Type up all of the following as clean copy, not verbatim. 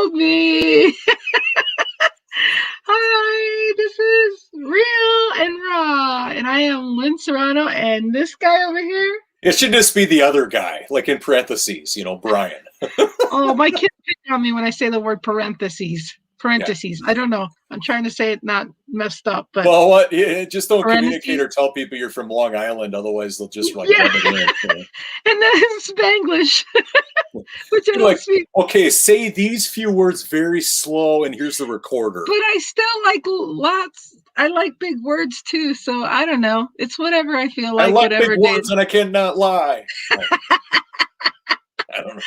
told me. Hi, this is Real and Raw, and I am Lynn Serrano, and this guy over here. It should just be the other guy, like in parentheses, Brian. Oh, my kids pick on me when I say the word parentheses. Yeah. Parentheses. I don't know. I'm trying to say it not messed up, but Well, what? Just don't parentheses. communicate or tell people you're from Long Island. Otherwise, they'll just rub Yeah. it in. And then Spanglish, which I You're don't like, speak. okay, say these few words very slow, and here's the recorder. But I still like lots. I like big words too, so I don't know. It's whatever I feel like. I like whatever big words, and I cannot lie. I don't know.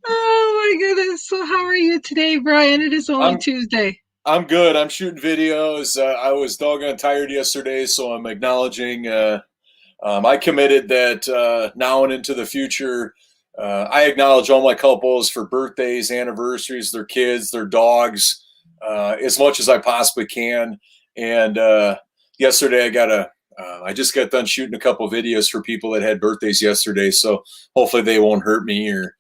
Oh my goodness! So how are you today, Brian? It is only Tuesday. I'm good. I'm shooting videos. I was doggone tired yesterday, so I'm acknowledging. I committed that now and into the future. I acknowledge all my couples for birthdays, anniversaries, their kids, their dogs, as much as I possibly can. And yesterday, I just got done shooting a couple videos for people that had birthdays yesterday, so hopefully they won't hurt me or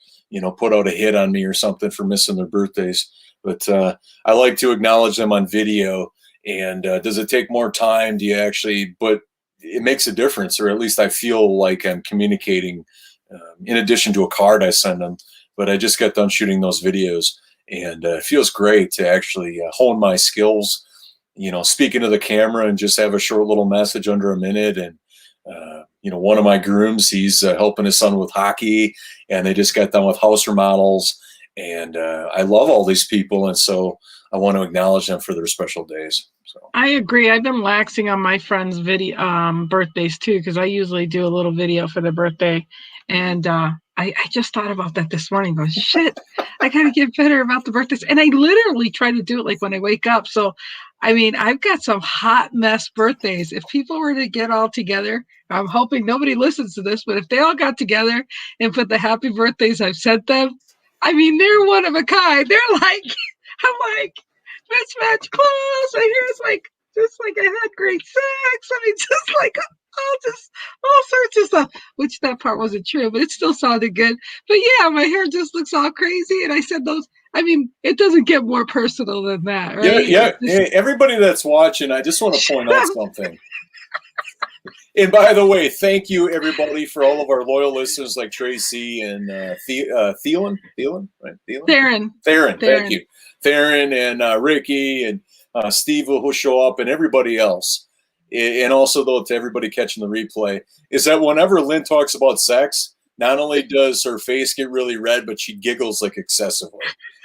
put out a hit on me or something for missing their birthdays. But I like to acknowledge them on video. And does it take more time? Do you actually? But it makes a difference, or at least I feel like I'm communicating in addition to a card I send them. But I just got done shooting those videos, and it feels great to actually hone my skills, speaking to the camera and just have a short little message under a minute. And, one of my grooms, he's helping his son with hockey, and they just got done with house remodels. And I love all these people, and so I want to acknowledge them for their special days. So I agree. I've been laxing on my friends' birthdays too, because I usually do a little video for their birthday. And I just thought about that this morning. Going, shit, I gotta get better about the birthdays. And I literally try to do it like when I wake up. So, I mean, I've got some hot mess birthdays. If people were to get all together, I'm hoping nobody listens to this, but if they all got together and put the happy birthdays I've sent them, I mean, they're one of a kind. They're like, I'm like, mismatched clothes. I hear it's like, just like I had great sex. I mean, just like all sorts of stuff, which that part wasn't true, but it still sounded good. But yeah, my hair just looks all crazy. And I said those, I mean, it doesn't get more personal than that, right? Yeah. Hey, everybody that's watching, I just want to point out something. And by the way, thank you everybody for all of our loyal listeners like Tracy and Theron, right? Theron, thank you. Theron and Ricky and Steve who'll show up and everybody else. And also, though, to everybody catching the replay, is that whenever Lynn talks about sex, not only does her face get really red, but she giggles like excessively.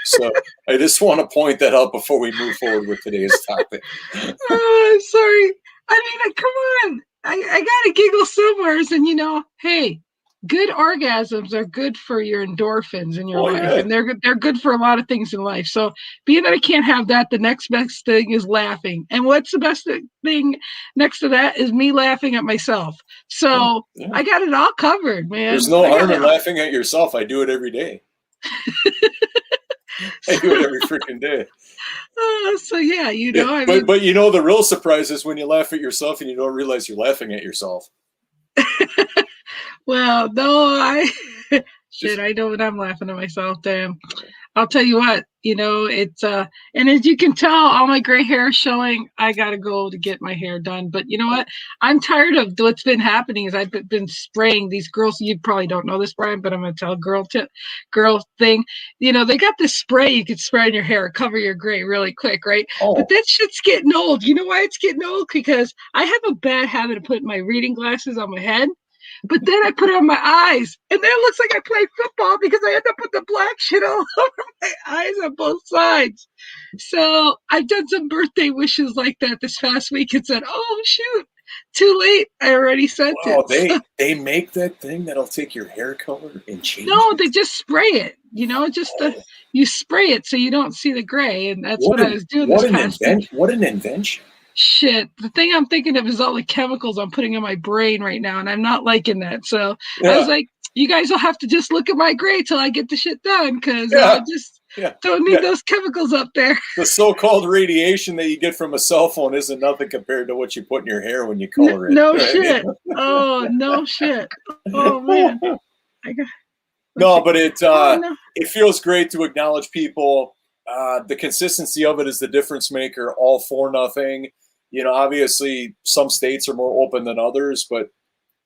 So I just want to point that out before we move forward with today's topic. Oh, I'm sorry. I mean, come on. I got to giggle somewhere. And, hey, good orgasms are good for your endorphins in your life. Yeah. And they're good for a lot of things in life. So being that I can't have that, the next best thing is laughing. And what's the best thing next to that is me laughing at myself. So yeah. I got it all covered, man. There's no harm in laughing at yourself. I do it every day. I do it every freaking day. So yeah, I mean, but the real surprise is when you laugh at yourself and you don't realize you're laughing at yourself. Well, no, I know when I'm laughing at myself. Damn. I'll tell you what, it's and as you can tell, all my gray hair is showing. I gotta go to get my hair done. But you know what? I'm tired of what's been happening. Is I've been spraying these girls. You probably don't know this, Brian, but I'm gonna tell a girl thing. They got this spray you can spray in your hair, cover your gray really quick, right? Oh. But that shit's getting old. You know why it's getting old? Because I have a bad habit of putting my reading glasses on my head. But then I put it on my eyes, and then it looks like I play football because I end up with the black shit all over my eyes on both sides. So I've done some birthday wishes like that this past week and said, oh, shoot, too late. I already sent it. They make that thing that'll take your hair color and change it? No, they just spray it. You spray it so you don't see the gray, and that's what I was doing this past week. What an invention. Shit, the thing I'm thinking of is all the chemicals I'm putting in my brain right now, and I'm not liking that. So yeah. I was like, you guys will have to just look at my gray till I get the shit done, because I just don't need those chemicals up there. The so-called radiation that you get from a cell phone isn't nothing compared to what you put in your hair when you color it. No shit. Oh, no shit. Oh, man. But it feels great to acknowledge people The consistency of it is the difference maker. All for nothing. Obviously, some states are more open than others, but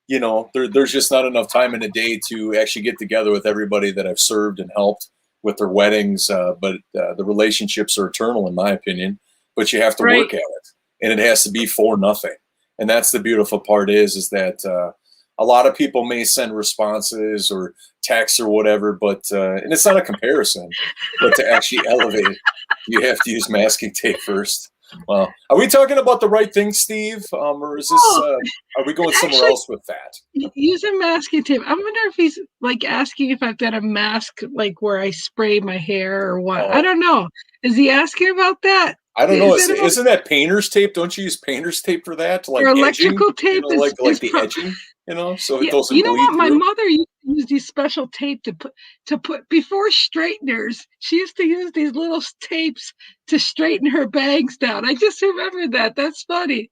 there's just not enough time in a day to actually get together with everybody that I've served and helped with their weddings. But the relationships are eternal, in my opinion. But you have to Right. work at it, and it has to be for nothing. And that's the beautiful part is that a lot of people may send responses or texts or whatever, but and it's not a comparison, but to actually elevate it, you have to use masking tape first. Well, are we talking about the right thing, Steve? Or is this? Oh, Are we going somewhere actually, else with that? using masking tape. I wonder if he's like asking if I've got a mask, like where I spray my hair or what. I Oh, don't know. Is he asking about that? I don't know. Is that about Isn't that painter's tape? Don't you use painter's tape for that? or Like edging? electrical tape Like is the edging. So it yeah, doesn't you know bleed what? My through. mother used to use these special tape to put before straighteners. She used to use these little tapes to straighten her bangs down. I just remembered that. That's funny.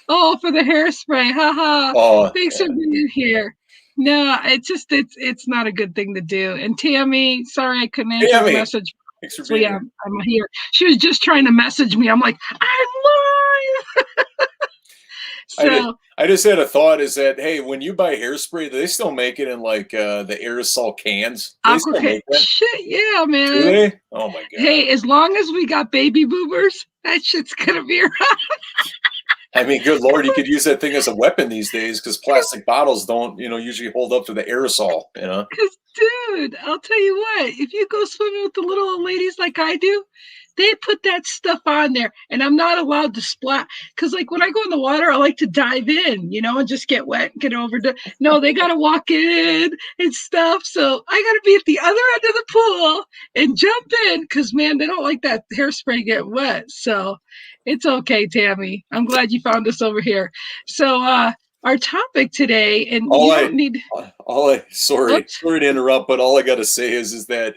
Oh, for the hairspray. Haha. Oh, Thanks for being here. No, it's not a good thing to do. And Tammy, sorry I couldn't answer your Tammy, message. thanks for So being yeah, here. I'm here. She was just trying to message me. I'm like, I'm live. I did. So I just had a thought. Is that hey, when you buy hairspray, do they still make it in like the aerosol cans? Do they still Aqua make that? shit, yeah, Do man. they? Oh my god. Hey, as long as we got baby boomers, that shit's gonna be around. I mean, good lord, you could use that thing as a weapon these days because plastic bottles don't, usually hold up to the aerosol. Because, dude, I'll tell you what, if you go swimming with the little old ladies like I do, they put that stuff on there, and I'm not allowed to splat. Because, like, when I go in the water, I like to dive in, and just get wet and get over to. No, they got to walk in and stuff. So I got to be at the other end of the pool and jump in because, man, they don't like that hairspray get wet. So it's okay, Tammy. I'm glad you found us over here. So, our topic today, and All you I, don't need. sorry Oops. to interrupt, but all I got to say is that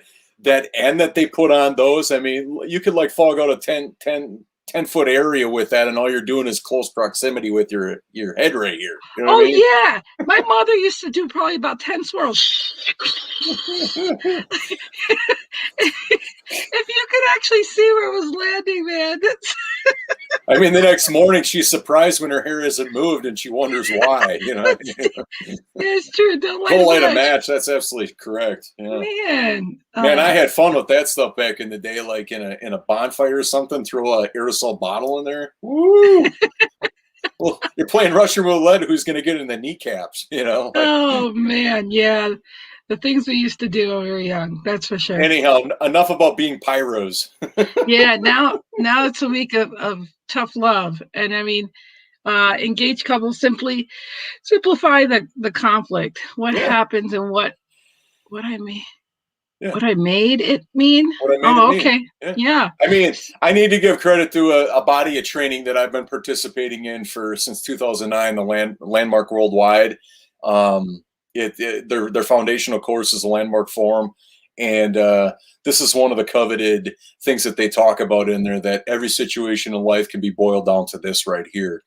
end that they put on those. I mean, you could like fog out a 10-foot area with that, and all you're doing is close proximity with your head right here. You know what Oh I yeah, my mother used to do probably about 10 swirls. mean? If you could actually see where it was landing, man. I mean, the next morning she's surprised when her hair isn't moved, and she wonders why. It's true. Don't light Don't a light a match. match. That's absolutely correct. Yeah. Man. Man, I had fun with that stuff back in the day, like in a bonfire or something. Throw a aerosol bottle in there. Woo! Well, you're playing Russian roulette. Who's going to get in the kneecaps? Like. Oh man, yeah. The things we used to do when we were young, that's for sure. Anyhow, enough about being pyros. Yeah, now it's a week of tough love. And I mean, engaged couples simply simplify the conflict. What Yeah, happens and what I mean. yeah. What I made it mean? What I made it Oh, mean. okay. Yeah. Yeah. I mean, I need to give credit to a body of training that I've been participating in since 2009, the Landmark Worldwide. Their foundational course is a Landmark Forum, and this is one of the coveted things that they talk about in there. That every situation in life can be boiled down to this right here.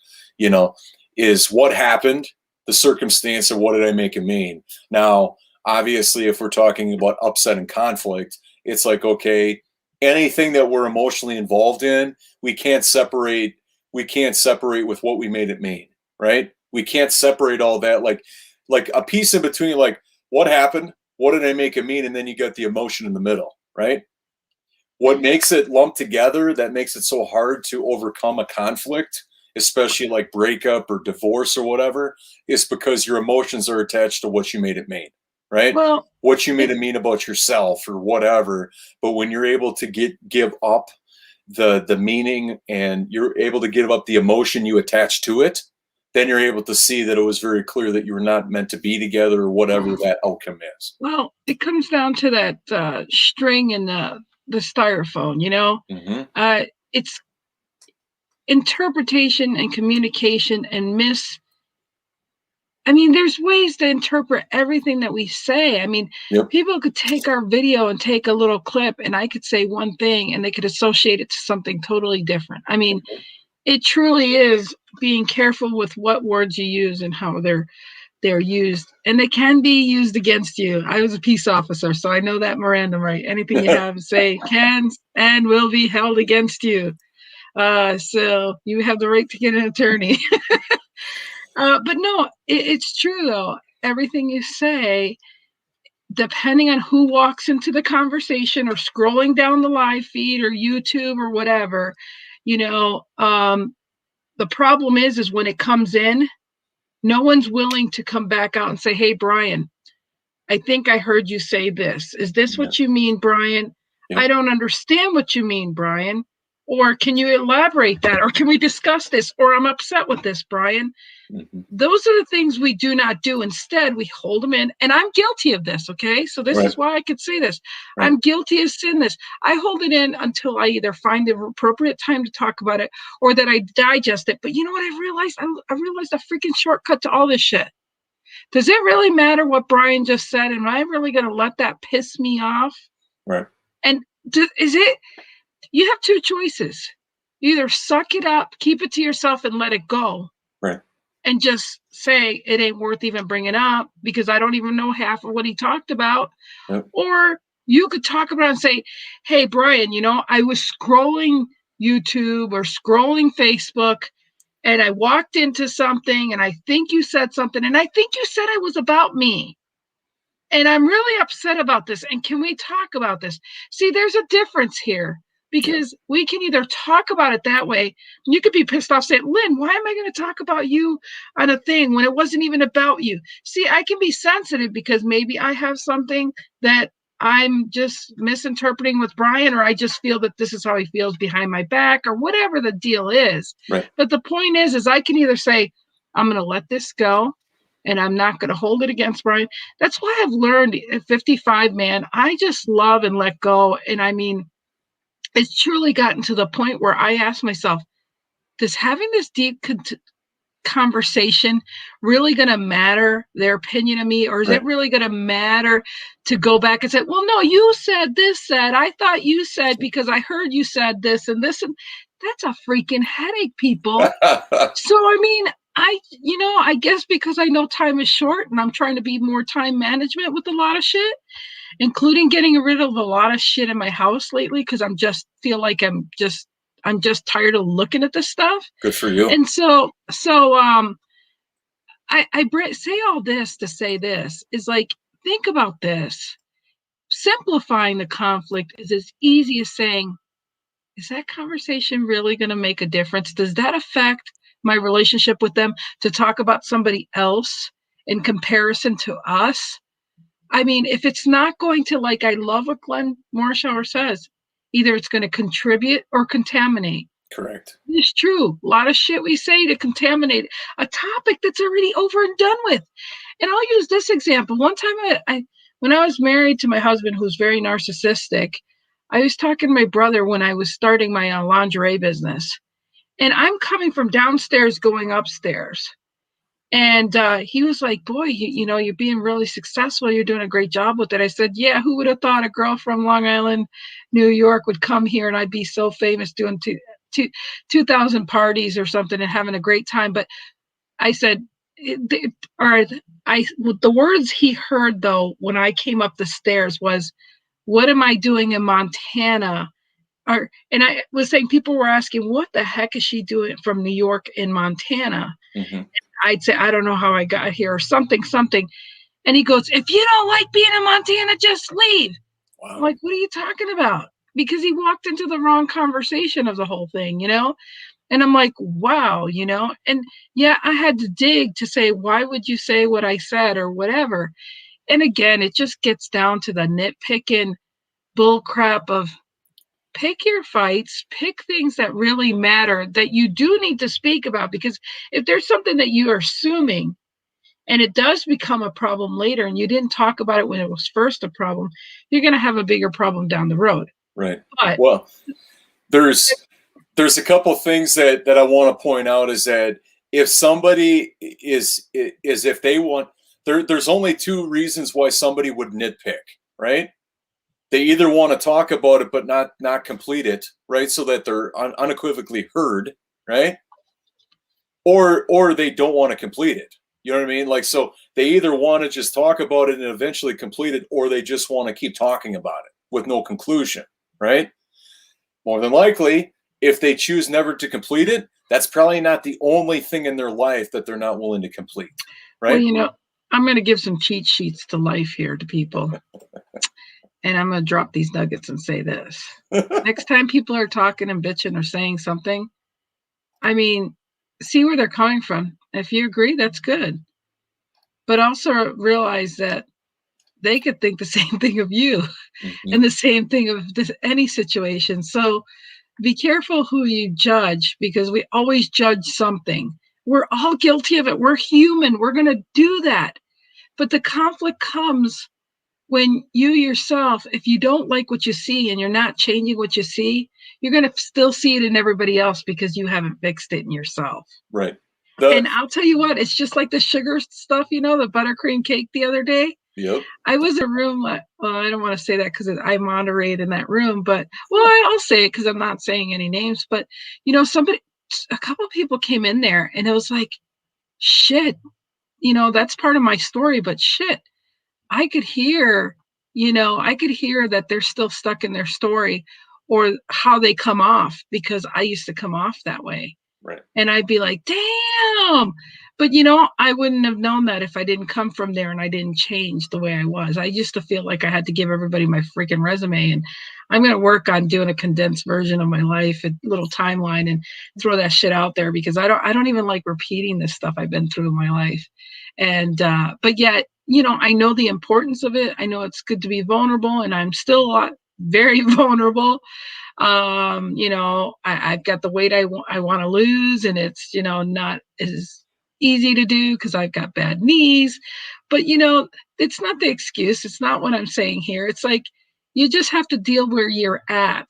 Is what happened, the circumstance, and what did I make it mean? Now, obviously, if we're talking about upset and conflict, it's like, okay, anything that we're emotionally involved in, we can't separate with what we made it mean, right? We can't separate all that, like a piece in between, like what happened, what did I make it mean, and then you got the emotion in the middle, right? What makes it lumped together, that makes it so hard to overcome a conflict, especially like breakup or divorce or whatever, is because your emotions are attached to what you made it mean, right? Well, What you made it, it mean about yourself or whatever. But when you're able to give up the meaning, and you're able to give up the emotion you attach to it, then you're able to see that it was very clear that you were not meant to be together, or whatever that outcome is. well, it comes down to that string in the styrofoam. Mm-hmm. It's interpretation and communication and I mean, there's ways to interpret everything that we say. I mean, Yep. people could take our video and take a little clip, and I could say one thing, and they could associate it to something totally different. I mean, it truly is being careful with what words you use and how they're they're used, and they can be used against you. I was a peace officer, so I know that Miranda right. Anything you have to say can and will be held against you. So you have the right to get an attorney. But no, it's true though. Everything you say, depending on who walks into the conversation or scrolling down the live feed or YouTube or whatever, the problem is when it comes in, no one's willing to come back out and say, hey, Brian, I think I heard you say this. Is this Yeah. what you mean, Brian? Yeah. I don't understand what you mean, Brian. Or can you elaborate that? Or can we discuss this? Or I'm upset with this, Brian. Mm-hmm. Those are the things we do not do. Instead, we hold them in. And I'm guilty of this, okay? So this is why I could say this. Right. I'm guilty of sin this. I hold it in until I either find the appropriate time to talk about it or that I digest it. But you know what I realized? I realized a freaking shortcut to all this shit. Does it really matter what Brian just said? Am I really going to let that piss me off? Right. And is it, you have two choices. You either suck it up, keep it to yourself and let it go. Right. And just say it ain't worth even bringing up because I don't even know half of what he talked about. Yep. Or you could talk about it and say, hey, Brian, I was scrolling YouTube or scrolling Facebook and I walked into something and I think you said something and I think you said it was about me. And I'm really upset about this. And can we talk about this? See, there's a difference here because we can either talk about it that way. You could be pissed off saying, Lynn, why am I going to talk about you on a thing when it wasn't even about you? See, I can be sensitive because maybe I have something that I'm just misinterpreting with Brian, or I just feel that this is how he feels behind my back or whatever the deal is. Right. But the point is I can either say, I'm going to let this go and I'm not going to hold it against Brian. That's why I've learned at 55, man, I just love and let go. And I mean, it's truly gotten to the point where I ask myself, does having this deep conversation really going to matter their opinion of me? Or is it really going to matter to go back and say, well, no, you said this, I thought you said, because I heard you said this and this, and that's a freaking headache, people. So, I mean, I guess because I know time is short and I'm trying to be more time management with a lot of shit, including getting rid of a lot of shit in my house lately because I'm just feel like I'm just tired of looking at this stuff. Good for you. And so I say all this to say this is like, think about this. Simplifying the conflict is as easy as saying, is that conversation really going to make a difference? Does that affect my relationship with them to talk about somebody else in comparison to us? I mean, if it's not going to, like, I love what Glenn Morshower says, either it's going to contribute or contaminate. Correct. It's true. A lot of shit we say to contaminate a topic that's already over and done with. And I'll use this example. One time when I was married to my husband, who's very narcissistic, I was talking to my brother when I was starting my lingerie business. And I'm coming from downstairs going upstairs. And he was like, boy, you're being really successful. You're doing a great job with it. I said, yeah, who would have thought a girl from Long Island, New York would come here and I'd be so famous doing 2,000 parties or something and having a great time. But I said, the words he heard, though, when I came up the stairs was, what am I doing in Montana? And I was saying, people were asking, what the heck is she doing from New York in Montana? Mm-hmm. I'd say, I don't know how I got here or something. And he goes, if you don't like being in Montana, just leave. Wow. I'm like, what are you talking about? Because he walked into the wrong conversation of the whole thing, And I'm like, wow, And yeah, I had to dig to say, why would you say what I said or whatever? And again, it just gets down to the nitpicking bull crap of pick your fights, pick things that really matter that you do need to speak about, because if there's something that you are assuming and it does become a problem later and you didn't talk about it when it was first a problem, you're going to have a bigger problem down the road. Right. Well, there's a couple of things that I want to point out is that if somebody is if they want, there's only two reasons why somebody would nitpick, right? They either want to talk about it but not complete it, right? So that they're unequivocally heard, right? Or they don't want to complete it, You know what I mean? Like, so they either want to just talk about it and eventually complete it, or they just want to keep talking about it with no conclusion, right? More than likely, if they choose never to complete it, that's probably not the only thing in their life that they're not willing to complete, Well, right? I'm going to give some cheat sheets to life here to people. And I'm going to drop these nuggets and say this. Next time people are talking and bitching or saying something, I mean, see where they're coming from. If you agree, that's good. But also realize that they could think the same thing of you and the same thing of any situation. So be careful who you judge, because we always judge something. We're all guilty of it. We're human. We're going to do that. But the conflict comes when you yourself, if you don't like what you see and you're not changing what you see, you're going to still see it in everybody else because you haven't fixed it in yourself. Right. And I'll tell you what, it's just like the sugar stuff, the buttercream cake the other day. Yep. I was in a room, well, I don't want to say that because I moderate in that room, but, well, I'll say it because I'm not saying any names, but, a couple of people came in there and it was like, shit, that's part of my story, but shit, I could hear, that they're still stuck in their story or how they come off, because I used to come off that way. Right. And I'd be like, damn. But, I wouldn't have known that if I didn't come from there and I didn't change the way I was. I used to feel like I had to give everybody my freaking resume. And I'm going to work on doing a condensed version of my life, a little timeline, and throw that shit out there, because I don't even like repeating this stuff I've been through in my life. And, but yet, I know the importance of it. I know it's good to be vulnerable, and I'm still very vulnerable. I've got the weight I want to lose, and it's, not as easy to do because I've got bad knees, but it's not the excuse. It's not what I'm saying here. It's like, you just have to deal where you're at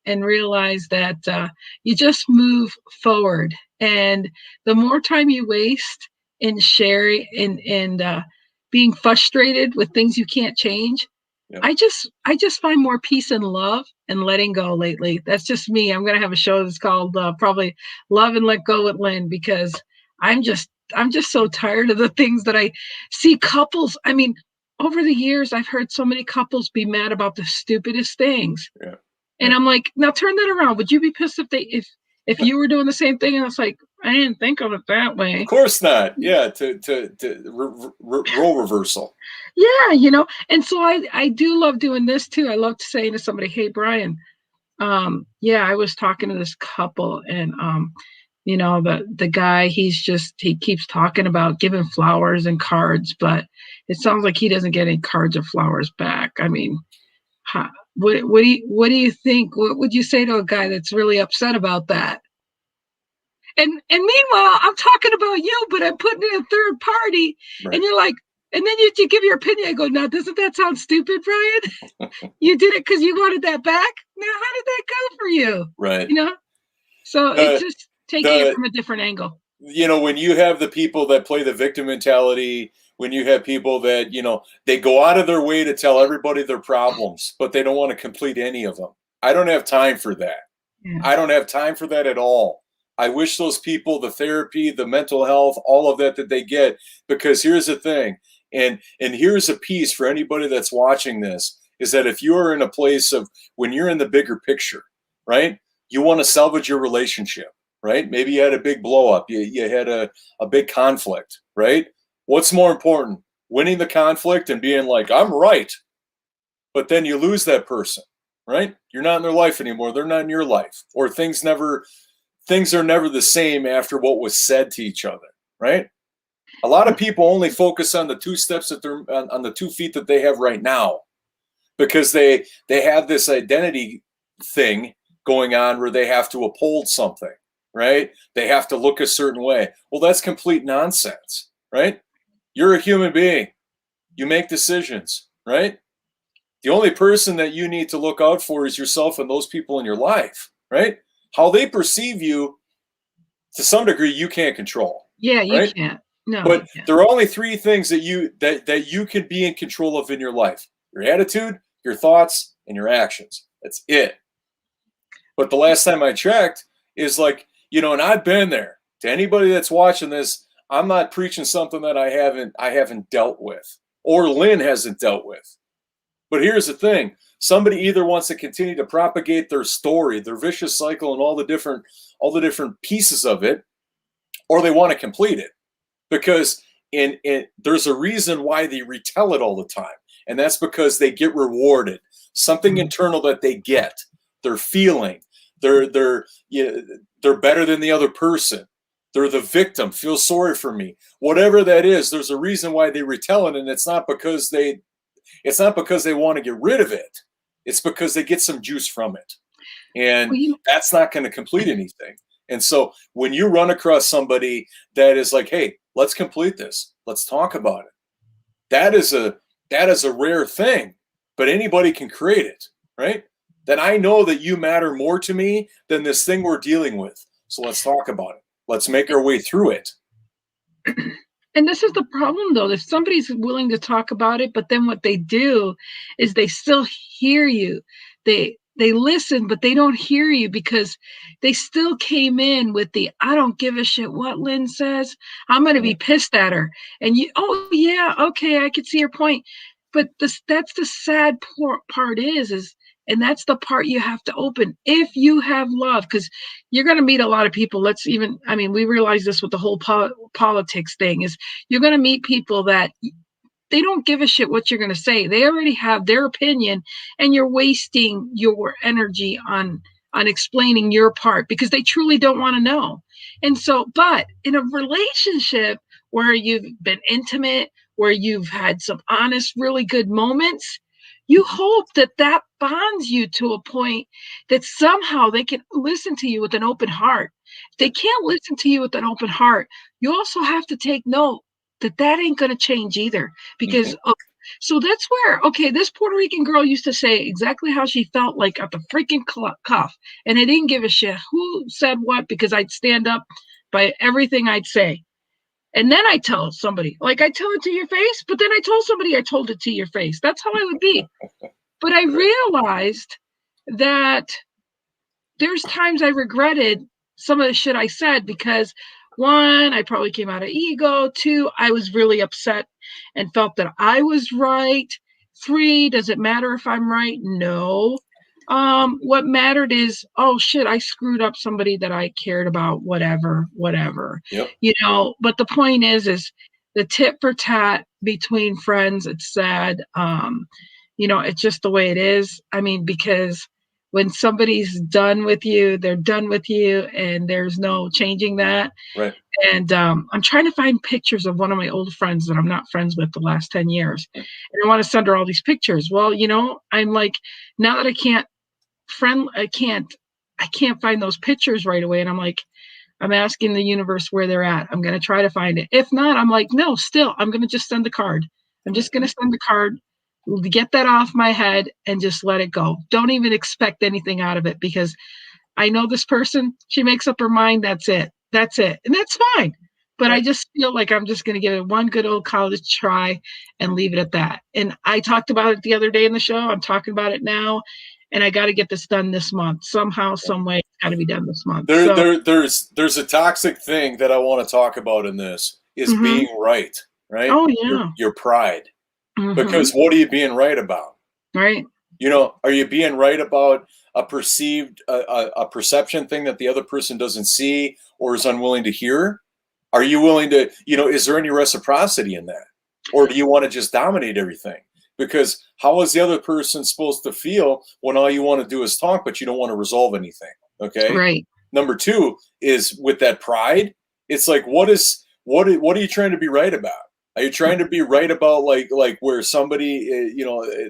and realize that you just move forward. And the more time you waste in sharing and being frustrated with things you can't change, yeah. I just find more peace and love and letting go lately. That's just me. I'm going to have a show that's called probably Love and Let Go with Lynn, because I'm just so tired of the things that I see couples. I mean, over the years, I've heard so many couples be mad about the stupidest things. Yeah. And I'm like, now turn that around. Would you be pissed if you were doing the same thing? And it's like, I didn't think of it that way. Of course not. Yeah. Role reversal. Yeah. And so I do love doing this too. I love saying to somebody, hey, Brian, I was talking to this couple, and, the guy, he keeps talking about giving flowers and cards, but it sounds like he doesn't get any cards or flowers back. I mean, what do you think? What would you say to a guy that's really upset about that? And meanwhile, I'm talking about you, but I'm putting in a third party, right. And you're like, and then you give your opinion. I go, now, doesn't that sound stupid, Brian? You did it because you wanted that back. Now, how did that go for you? Right. So it's just taking it from a different angle. When you have the people that play the victim mentality, when you have people that, they go out of their way to tell everybody their problems, but they don't want to complete any of them. I don't have time for that. Yeah. I don't have time for that at all. I wish those people the therapy, the mental health, all of that they get, because here's the thing. And here's a piece for anybody that's watching this, is that if you're in a place of, when you're in the bigger picture, right, you want to salvage your relationship, right? Maybe you had a big blow up. You had a big conflict, right? What's more important, winning the conflict and being like, I'm right, but then you lose that person, right? You're not in their life anymore. They're not in your life, or things are never the same after what was said to each other, right? A lot of people only focus on the 2 steps that they're on the 2 feet that they have right now, because they have this identity thing going on where they have to uphold something, right? They have to look a certain way. Well, that's complete nonsense, right? You're a human being. You make decisions, right? The only person that you need to look out for is yourself and those people in your life, right? How they perceive you, to some degree, you can't control. Yeah, you right? can't. No, but there are only 3 things that you can be in control of in your life: your attitude, your thoughts, and your actions. That's it. But the last time I checked is like, and I've been there. To anybody that's watching this, I'm not preaching something that I haven't dealt with, or Lynn hasn't dealt with. But here's the thing. Somebody either wants to continue to propagate their story, their vicious cycle, and all the different pieces of it, or they want to complete it. Because there's a reason why they retell it all the time. And that's because they get rewarded. Something internal that they get. They're feeling. They're better than the other person. They're the victim. Feel sorry for me. Whatever that is, there's a reason why they retell it, and it's not because they want to get rid of it. It's because they get some juice from it. And that's not going to complete anything. And so when you run across somebody that is like, hey, let's complete this. Let's talk about it. That is a rare thing, but anybody can create it, right? Then I know that you matter more to me than this thing we're dealing with. So let's talk about it. Let's make our way through it. And this is the problem, though. If somebody's willing to talk about it, but then what they do is they still hear you. They listen, but they don't hear you because they still came in with the, I don't give a shit what Lynn says. I'm going to be pissed at her. And you, oh, yeah, okay, I could see your point. But that's the sad part is, and that's the part you have to open if you have love, because you're going to meet a lot of people. We realize this with the whole politics thing is you're going to meet people that they don't give a shit what you're going to say. They already have their opinion, and you're wasting your energy on explaining your part because they truly don't want to know. And so, but in a relationship where you've been intimate, where you've had some honest, really good moments, you hope that bonds you to a point that somehow they can listen to you with an open heart. If they can't listen to you with an open heart, you also have to take note that ain't going to change either. Because, so that's where, this Puerto Rican girl used to say exactly how she felt like at the freaking cuff. And I didn't give a shit who said what, because I'd stand up by everything I'd say. And then I tell somebody, like I tell it to your face, but then I told somebody I told it to your face. That's how I would be. But I realized that there's times I regretted some of the shit I said because, one, I probably came out of ego. Two, I was really upset and felt that I was right. Three, does it matter if I'm right? No. What mattered is, oh shit, I screwed up somebody that I cared about, whatever. Yep. But the point is the tit for tat between friends, it's sad. It's just the way it is. Because when somebody's done with you, they're done with you, and there's no changing that. Right. And I'm trying to find pictures of one of my old friends that I'm not friends with the last 10 years. And I want to send her all these pictures. Well, I'm like, now that I can't find those pictures right away. And I'm like, I'm asking the universe where they're at. I'm going to try to find it. If not, I'm like, no, still, I'm going to just send the card. I'm just going to send the card, get that off my head, and just let it go. Don't even expect anything out of it, because I know this person, she makes up her mind. That's it. And that's fine. But I just feel like I'm just going to give it one good old college try and leave it at that. And I talked about it the other day in the show. I'm talking about it now. And I got to get this done this month. Somehow, some way, it's got to be done this month. There's a toxic thing that I want to talk about in this is being right? Oh, yeah. Your pride. Because what are you being right about? Right. Are you being right about a perceived, a perception thing that the other person doesn't see or is unwilling to hear? Are you willing to, is there any reciprocity in that? Or do you want to just dominate everything? Because how is the other person supposed to feel when all you want to do is talk, but you don't want to resolve anything? Okay. Right. Number two is with that pride. It's like, what are you trying to be right about? Are you trying to be right about like where somebody,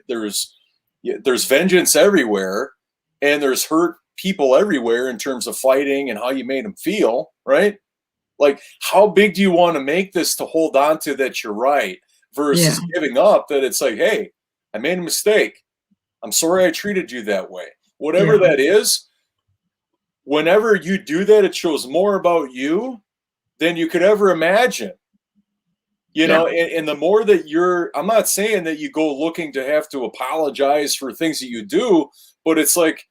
there's vengeance everywhere, and there's hurt people everywhere in terms of fighting and how you made them feel, right? Like, how big do you want to make this to hold on to that you're right versus giving up that it's like, hey, I made a mistake. I'm sorry I treated you that way. Whatever that is, whenever you do that, it shows more about you than you could ever imagine. And the more that I'm not saying that you go looking to have to apologize for things that you do, but it's like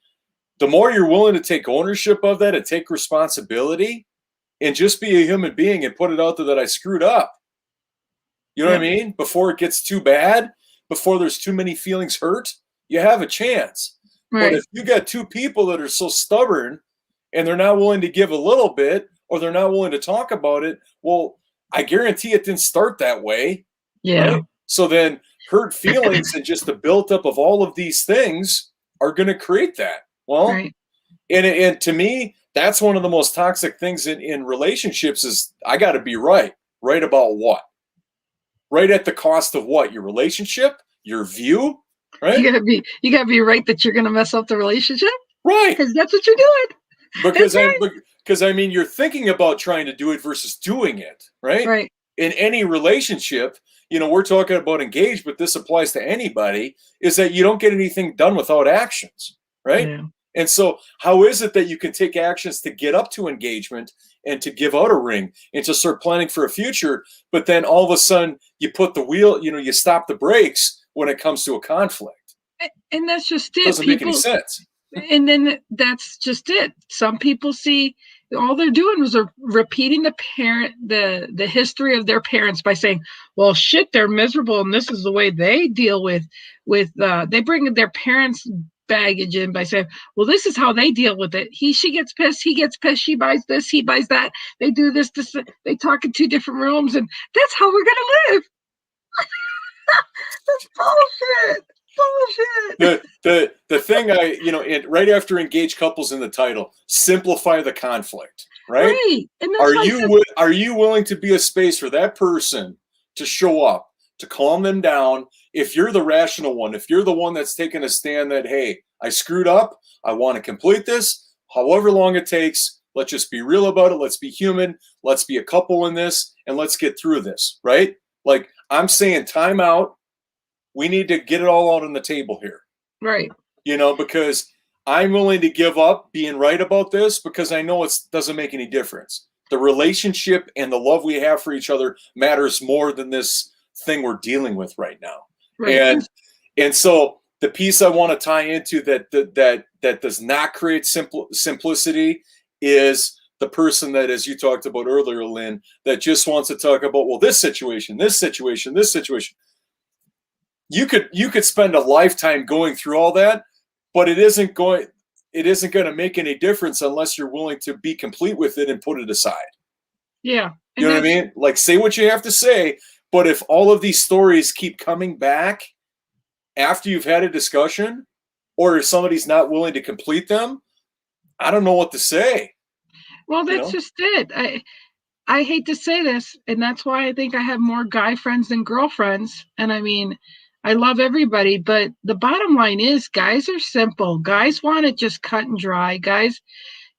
the more you're willing to take ownership of that and take responsibility, and just be a human being and put it out there that I screwed up. You know what I mean? Before it gets too bad, before there's too many feelings hurt, you have a chance. But if you got two people that are so stubborn and they're not willing to give a little bit, or they're not willing to talk about it, well, I guarantee it didn't start that way. Yeah. Right? So then hurt feelings and just the buildup of all of these things are going to create that. Well, Right. and to me, that's one of the most toxic things in relationships is I got to be right. Right about what? Right at the cost of what? Your relationship, your view, right? You gotta be right that you're gonna mess up the relationship, right? Because that's what you're doing. Because I mean, you're thinking about trying to do it versus doing it, right? Right. In any relationship, you know, we're talking about engaged, but this applies to anybody. Is that you don't get anything done without actions, right? Yeah. And so, how is it that you can take actions to get up to engagement and to give out a ring and to start planning for a future, but then all of a sudden you put the wheel, you know, you stop the brakes when it comes to a conflict? And that's just it. Doesn't make any sense. And then that's just it. Some people see all they're doing was repeating the history of their parents by saying, well, shit, they're miserable and this is the way they deal with they bring their parents' baggage in by saying, well, this is how they deal with it. She gets pissed, he gets pissed, she buys this, he buys that, they do this, they talk in 2 different rooms, and that's how we're gonna live. That's bullshit. The thing right after engaged couples in the title, simplify the conflict, right? And are you willing to be a space for that person to show up, to calm them down? If you're the rational one, if you're the one that's taking a stand that, hey, I screwed up, I want to complete this, however long it takes, let's just be real about it, let's be human, let's be a couple in this, and let's get through this, right? Like, I'm saying time out. We need to get it all out on the table here. Right. You know, because I'm willing to give up being right about this because I know it doesn't make any difference. The relationship and the love we have for each other matters more than this thing we're dealing with right now. Right. And so the piece I want to tie into that does not create simplicity is the person that, as you talked about earlier, Lynn, that just wants to talk about, well, this situation, this situation, this situation. You could spend a lifetime going through all that, but it isn't going to make any difference unless you're willing to be complete with it and put it aside. Yeah. You know what I mean? Like, say what you have to say, but if all of these stories keep coming back after you've had a discussion, or if somebody's not willing to complete them, I don't know what to say. Well, that's just it. I hate to say this, and that's why I think I have more guy friends than girlfriends. And I mean, I love everybody, but the bottom line is guys are simple. Guys want it just cut and dry. Guys,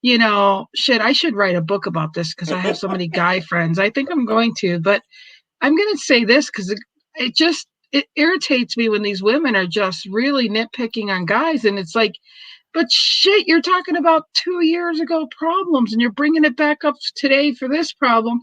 you know, I should write a book about this because I have so many guy friends. I think I'm going to, but I'm going to say this because it irritates me when these women are just really nitpicking on guys. And it's like, but shit, you're talking about 2 years ago problems and you're bringing it back up today for this problem.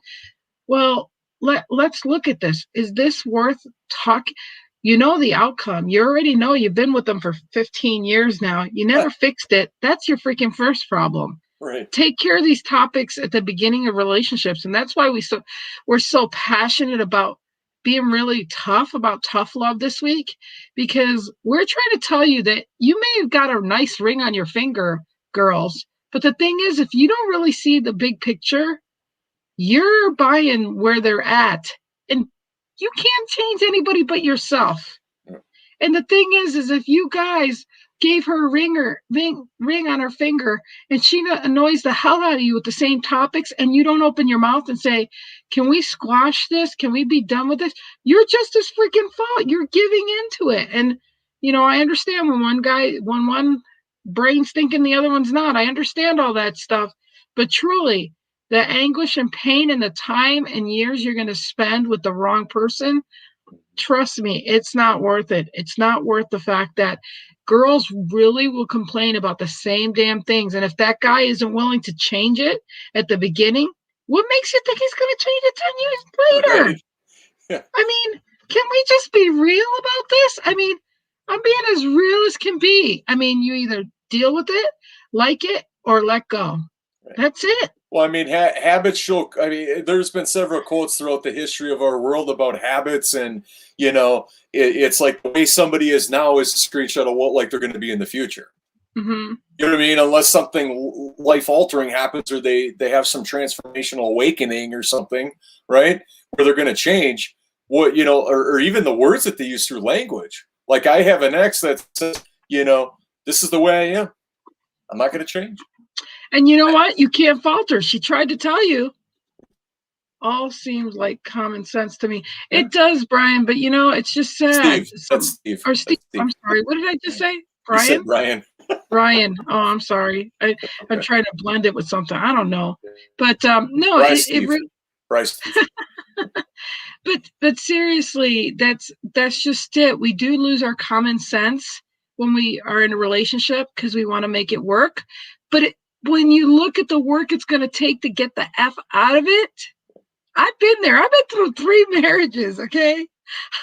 Well, let's look at this. Is this worth talking? You know the outcome. You already know you've been with them for 15 years now. You never fixed it. That's your freaking first problem. Right. Take care of these topics at the beginning of relationships. And that's why we're so passionate about being really tough about tough love this week, because we're trying to tell you that you may have got a nice ring on your finger, girls. But the thing is, if you don't really see the big picture, you're buying where they're at. And you can't change anybody but yourself. Yeah. And the thing is if you guys gave her a ring on her finger and she annoys the hell out of you with the same topics and you don't open your mouth and say, can we squash this? Can we be done with this? You're just as freaking fault. You're giving into it. And, you know, I understand when one brain's thinking the other one's not. I understand all that stuff. But truly, the anguish and pain and the time and years you're going to spend with the wrong person, trust me, it's not worth it. It's not worth the fact that girls really will complain about the same damn things. And if that guy isn't willing to change it at the beginning, what makes you think he's going to change it 10 years later? Right. Yeah. I mean, can we just be real about this? I mean, I'm being as real as can be. I mean, you either deal with it, like it, or let go. Right. That's it. Well, I mean, habits show. I mean, there's been several quotes throughout the history of our world about habits, and it's like the way somebody is now is a screenshot of what like they're going to be in the future. Mm-hmm. You know what I mean? Unless something life altering happens, or they have some transformational awakening or something, right? Where they're going to change or even the words that they use through language. Like I have an ex that says, this is the way I am. I'm not going to change. And you know what? You can't falter. She tried to tell you. All seems like common sense to me. Yeah. It does, Brian, but it's just sad. Steve. That's Steve. Or Steve. That's Steve. I'm sorry. What did I just say? You said Brian? Brian. Brian. Oh, I'm sorry. I'm trying to blend it with something. I don't know. But no, Bryce it really. Bryce. But seriously, that's just it. We do lose our common sense when we are in a relationship because we want to make it work. But when you look at the work it's going to take to get the F out of it, I've been there. I've been through 3 marriages, okay?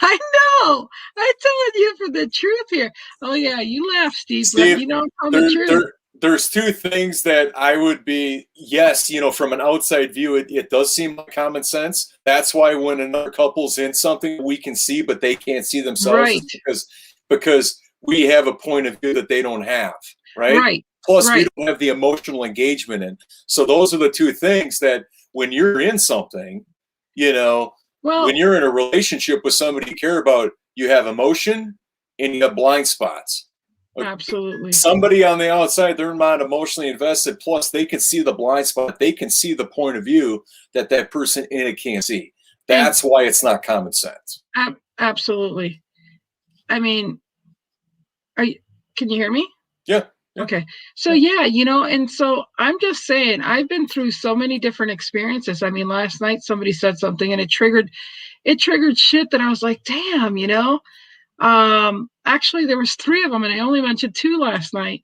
I know. I'm telling you for the truth here. Oh, yeah, you laugh, Steve, but I'm telling the truth. There's 2 things that I would be, yes, from an outside view, it does seem like common sense. That's why when another couple's in something we can see, but they can't see themselves, right. because we have a point of view that they don't have, right? Right. Plus, we don't have the emotional engagement in. So those are the 2 things that when you're in something, when you're in a relationship with somebody you care about, you have emotion and you have blind spots. Okay. Absolutely. Somebody on the outside, they're not emotionally invested. Plus, they can see the blind spot. They can see the point of view that person in it can't see. That's why it's not common sense. Absolutely. I mean, can you hear me? Yeah. Okay. So and so I'm just saying I've been through so many different experiences. I mean, last night somebody said something and it triggered shit that I was like, damn, actually there was 3 of them and I only mentioned 2 last night.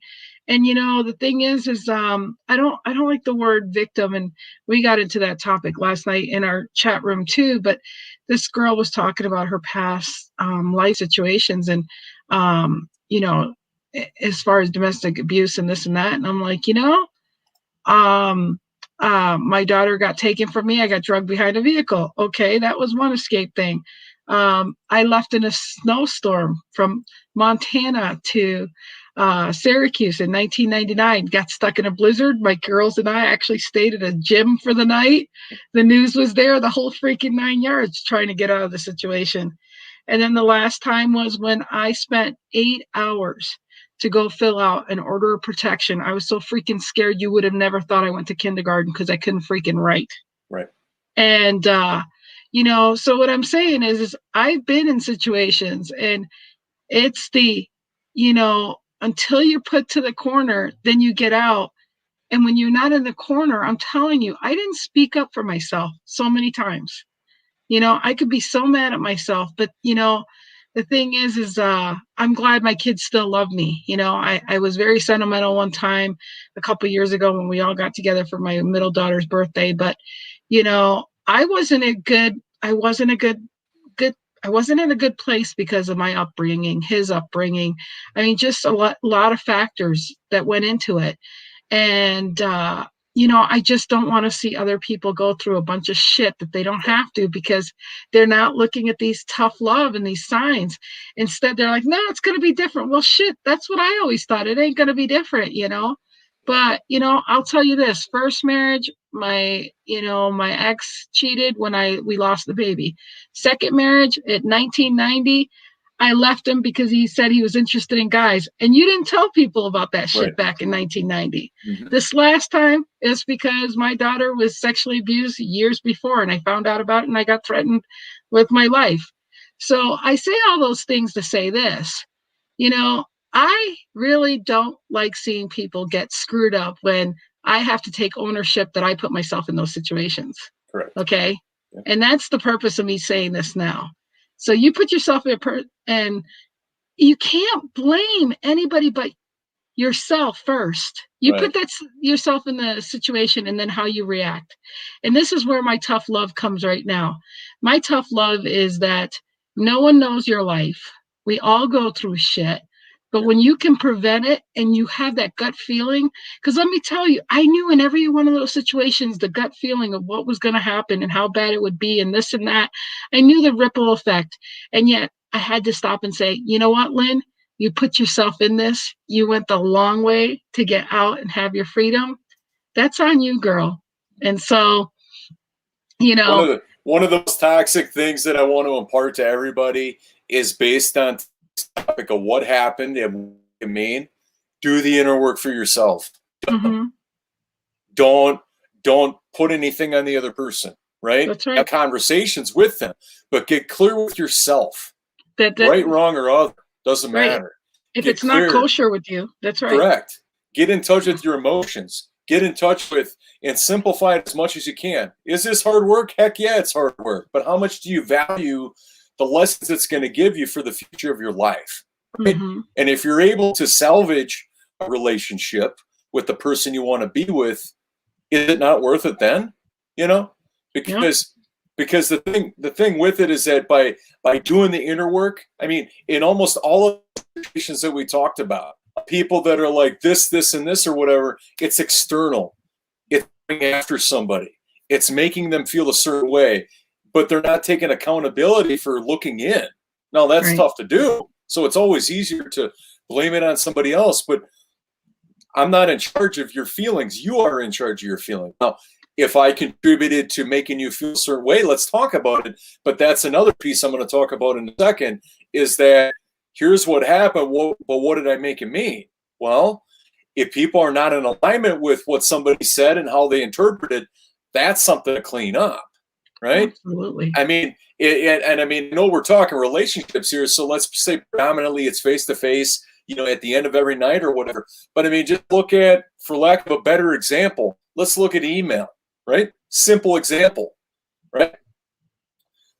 And the thing is I don't like the word victim, and we got into that topic last night in our chat room too, but this girl was talking about her past life situations and as far as domestic abuse and this and that. And I'm like, my daughter got taken from me. I got drugged behind a vehicle. Okay, that was one escape thing. I left in a snowstorm from Montana to Syracuse in 1999, got stuck in a blizzard. My girls and I actually stayed at a gym for the night. The news was there, the whole freaking 9 yards, trying to get out of the situation. And then the last time was when I spent 8 hours to go fill out an order of protection. I was so freaking scared you would have never thought I went to kindergarten because I couldn't freaking write. Right. And, so what I'm saying is I've been in situations and it's until you're put to the corner, then you get out. And when you're not in the corner, I'm telling you, I didn't speak up for myself so many times. I could be so mad at myself, but the thing is I'm glad my kids still love me. I was very sentimental one time a couple of years ago when we all got together for my middle daughter's birthday, but I wasn't in a good place because of my upbringing, his upbringing. I mean, just a lot of factors that went into it. And I just don't want to see other people go through a bunch of shit that they don't have to because they're not looking at these tough love and these signs. Instead, they're like, no, it's going to be different. Well, shit, that's what I always thought. It ain't going to be different, But, I'll tell you this, first marriage, my ex cheated when we lost the baby. Second marriage at 1990, I left him because he said he was interested in guys. And you didn't tell people about that shit back in 1990. Mm-hmm. This last time is because my daughter was sexually abused years before and I found out about it and I got threatened with my life. So I say all those things to say this, I really don't like seeing people get screwed up when I have to take ownership that I put myself in those situations. Correct. Okay. Yeah. And that's the purpose of me saying this now. So you put yourself in and you can't blame anybody but yourself first. You put yourself in the situation and then how you react. And this is where my tough love comes right now. My tough love is that no one knows your life. We all go through shit. But when you can prevent it and you have that gut feeling, because let me tell you, I knew in every one of those situations, the gut feeling of what was going to happen and how bad it would be and this and that. I knew the ripple effect. And yet I had to stop and say, you know what, Lynn, you put yourself in this. You went the long way to get out and have your freedom. That's on you, girl. And so, you know, one of those toxic things that I want to impart to everybody is based on the topic of what happened and what it mean. Do the inner work for yourself. mm-hmm. Don't put anything on the other person, right? That's right. Have conversations with them, but get clear with yourself. That right, wrong, or other doesn't right. matter. If Get it's clear. not kosher with you, that's right. Correct. Get in touch with your emotions. Get in touch with and simplify it as much as you can. Is this hard work? Heck yeah, it's hard work. But how much do you value the lessons it's going to give you for the future of your life? Right? Mm-hmm. And if you're able to salvage a relationship with the person you want to be with, is it not worth it then? You know, because the thing with it is that by doing the inner work, I mean, in almost all of the situations that we talked about, people that are like this, and this, or whatever, it's external. It's going after somebody. It's making them feel a certain way, but they're not taking accountability for looking in. Now, that's tough to do. So it's always easier to blame it on somebody else, but I'm not in charge of your feelings. You are in charge of your feelings. Now, if I contributed to making you feel a certain way, let's talk about it. But that's another piece I'm going to talk about in a second, is that here's what happened, but what did I make it mean? Well, if people are not in alignment with what somebody said and how they interpret it, that's something to clean up, right? Absolutely. I mean, I know we're talking relationships here, so let's say predominantly it's face-to-face, at the end of every night or whatever. But I mean, just look at, for lack of a better example, let's look at email, right? Simple example, right?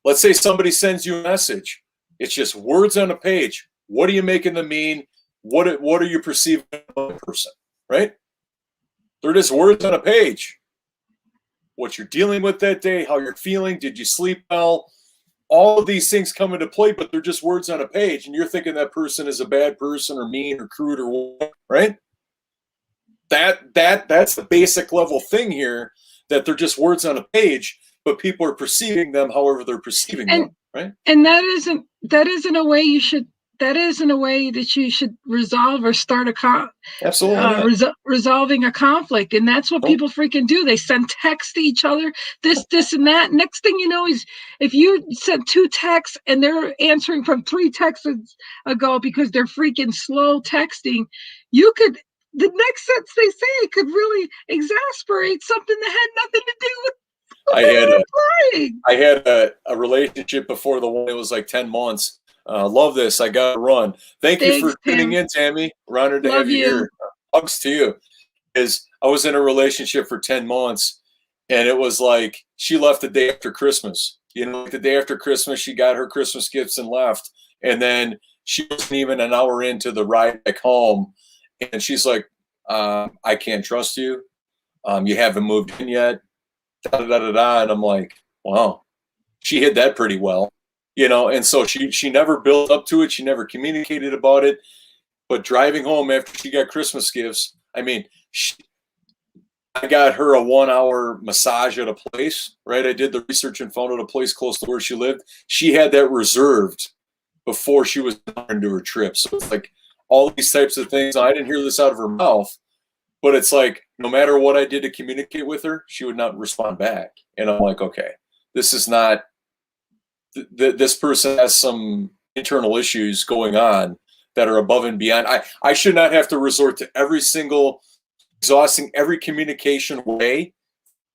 Let's say somebody sends you a message. It's just words on a page. What are you making them mean? What are you perceiving of a person, right? They're just words on a page. What you're dealing with that day, how you're feeling, did you sleep well? All of these things come into play, but they're just words on a page, and you're thinking that person is a bad person or mean or crude or whatever, right? That's the basic level thing here, that they're just words on a page, but people are perceiving them however they're perceiving them, right? And that isn't a way you should. That isn't a way that you should resolve or start resolving a conflict. And that's what people freaking do. They send texts to each other, this, and that. Next thing you know is, if you send 2 texts and they're answering from 3 texts ago because they're freaking slow texting, the next sentence they say could really exasperate something that had nothing to do with I had a relationship before the one. It was like 10 months. Love this. I got to run. Thanks, you for tuning in, Tammy. We're honored to have you here. Hugs to you. I was in a relationship for 10 months, and it was like she left the day after Christmas. The day after Christmas, she got her Christmas gifts and left. And then she wasn't even an hour into the ride back home. And she's like, I can't trust you. You haven't moved in yet. And I'm like, wow, she hid that pretty well. And so she never built up to it. She never communicated about it. But driving home after she got Christmas gifts, I mean, I got her a 1-hour massage at a place, right? I did the research and found out a place close to where she lived. She had that reserved before she was into her trip. So it's like all these types of things. I didn't hear this out of her mouth, but it's like no matter what I did to communicate with her, she would not respond back. And I'm like, okay, this is not. This person has some internal issues going on that are above and beyond. I should not have to resort to exhausting every communication way. The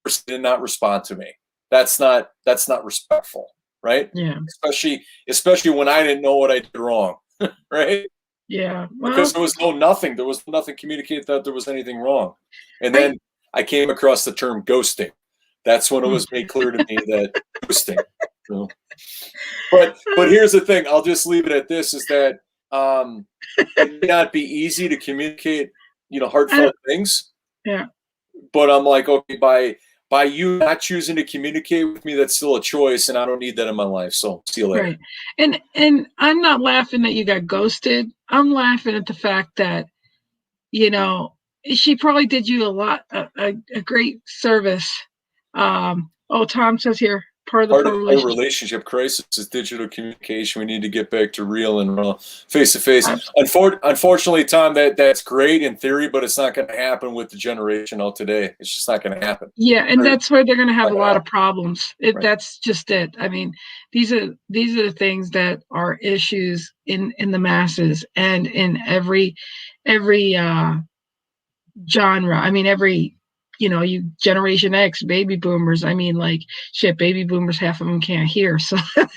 person did not respond to me. That's not respectful, right? Yeah. Especially when I didn't know what I did wrong, right? Yeah. Well, because there was nothing communicated that there was anything wrong. And then I came across the term ghosting. That's when it was made clear to me that ghosting. But here's the thing. I'll just leave it at this: is that it may not be easy to communicate, heartfelt things. Yeah. But I'm like, okay, by by you not choosing to communicate with me, that's still a choice, and I don't need that in my life. So see you later. Right. And I'm not laughing that you got ghosted. I'm laughing at the fact that, you know, she probably did you a great service. Tom says here, part of the Part poor of our relationship. relationship crisis is digital communication. We need to get back to real and face to face. Absolutely. Unfortunately, Tom, that's great in theory, but it's not going to happen with the generation of today. It's just not going to happen. Yeah, and that's where they're going to have a lot Right. of problems. That's just it. I mean, these are the things that are issues in the masses and in every genre. I mean, you Generation X, baby boomers. I mean, like, shit, baby boomers, half of them can't hear. So that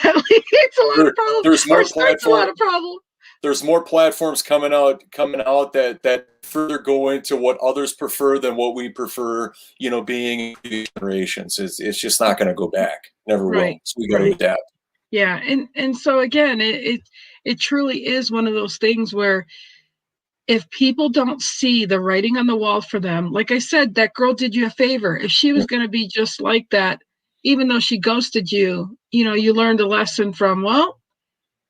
leads a lot of problems. There's more Starts a lot of problems. There's more platforms coming out that further go into what others prefer than what we prefer, being generations. It's just not going to go back. Never will. So we got to adapt. Yeah. And so again, it truly is one of those things where if people don't see the writing on the wall for them, like I said, that girl did you a favor. If she was going to be just like that, even though she ghosted you, you learned a lesson from, well,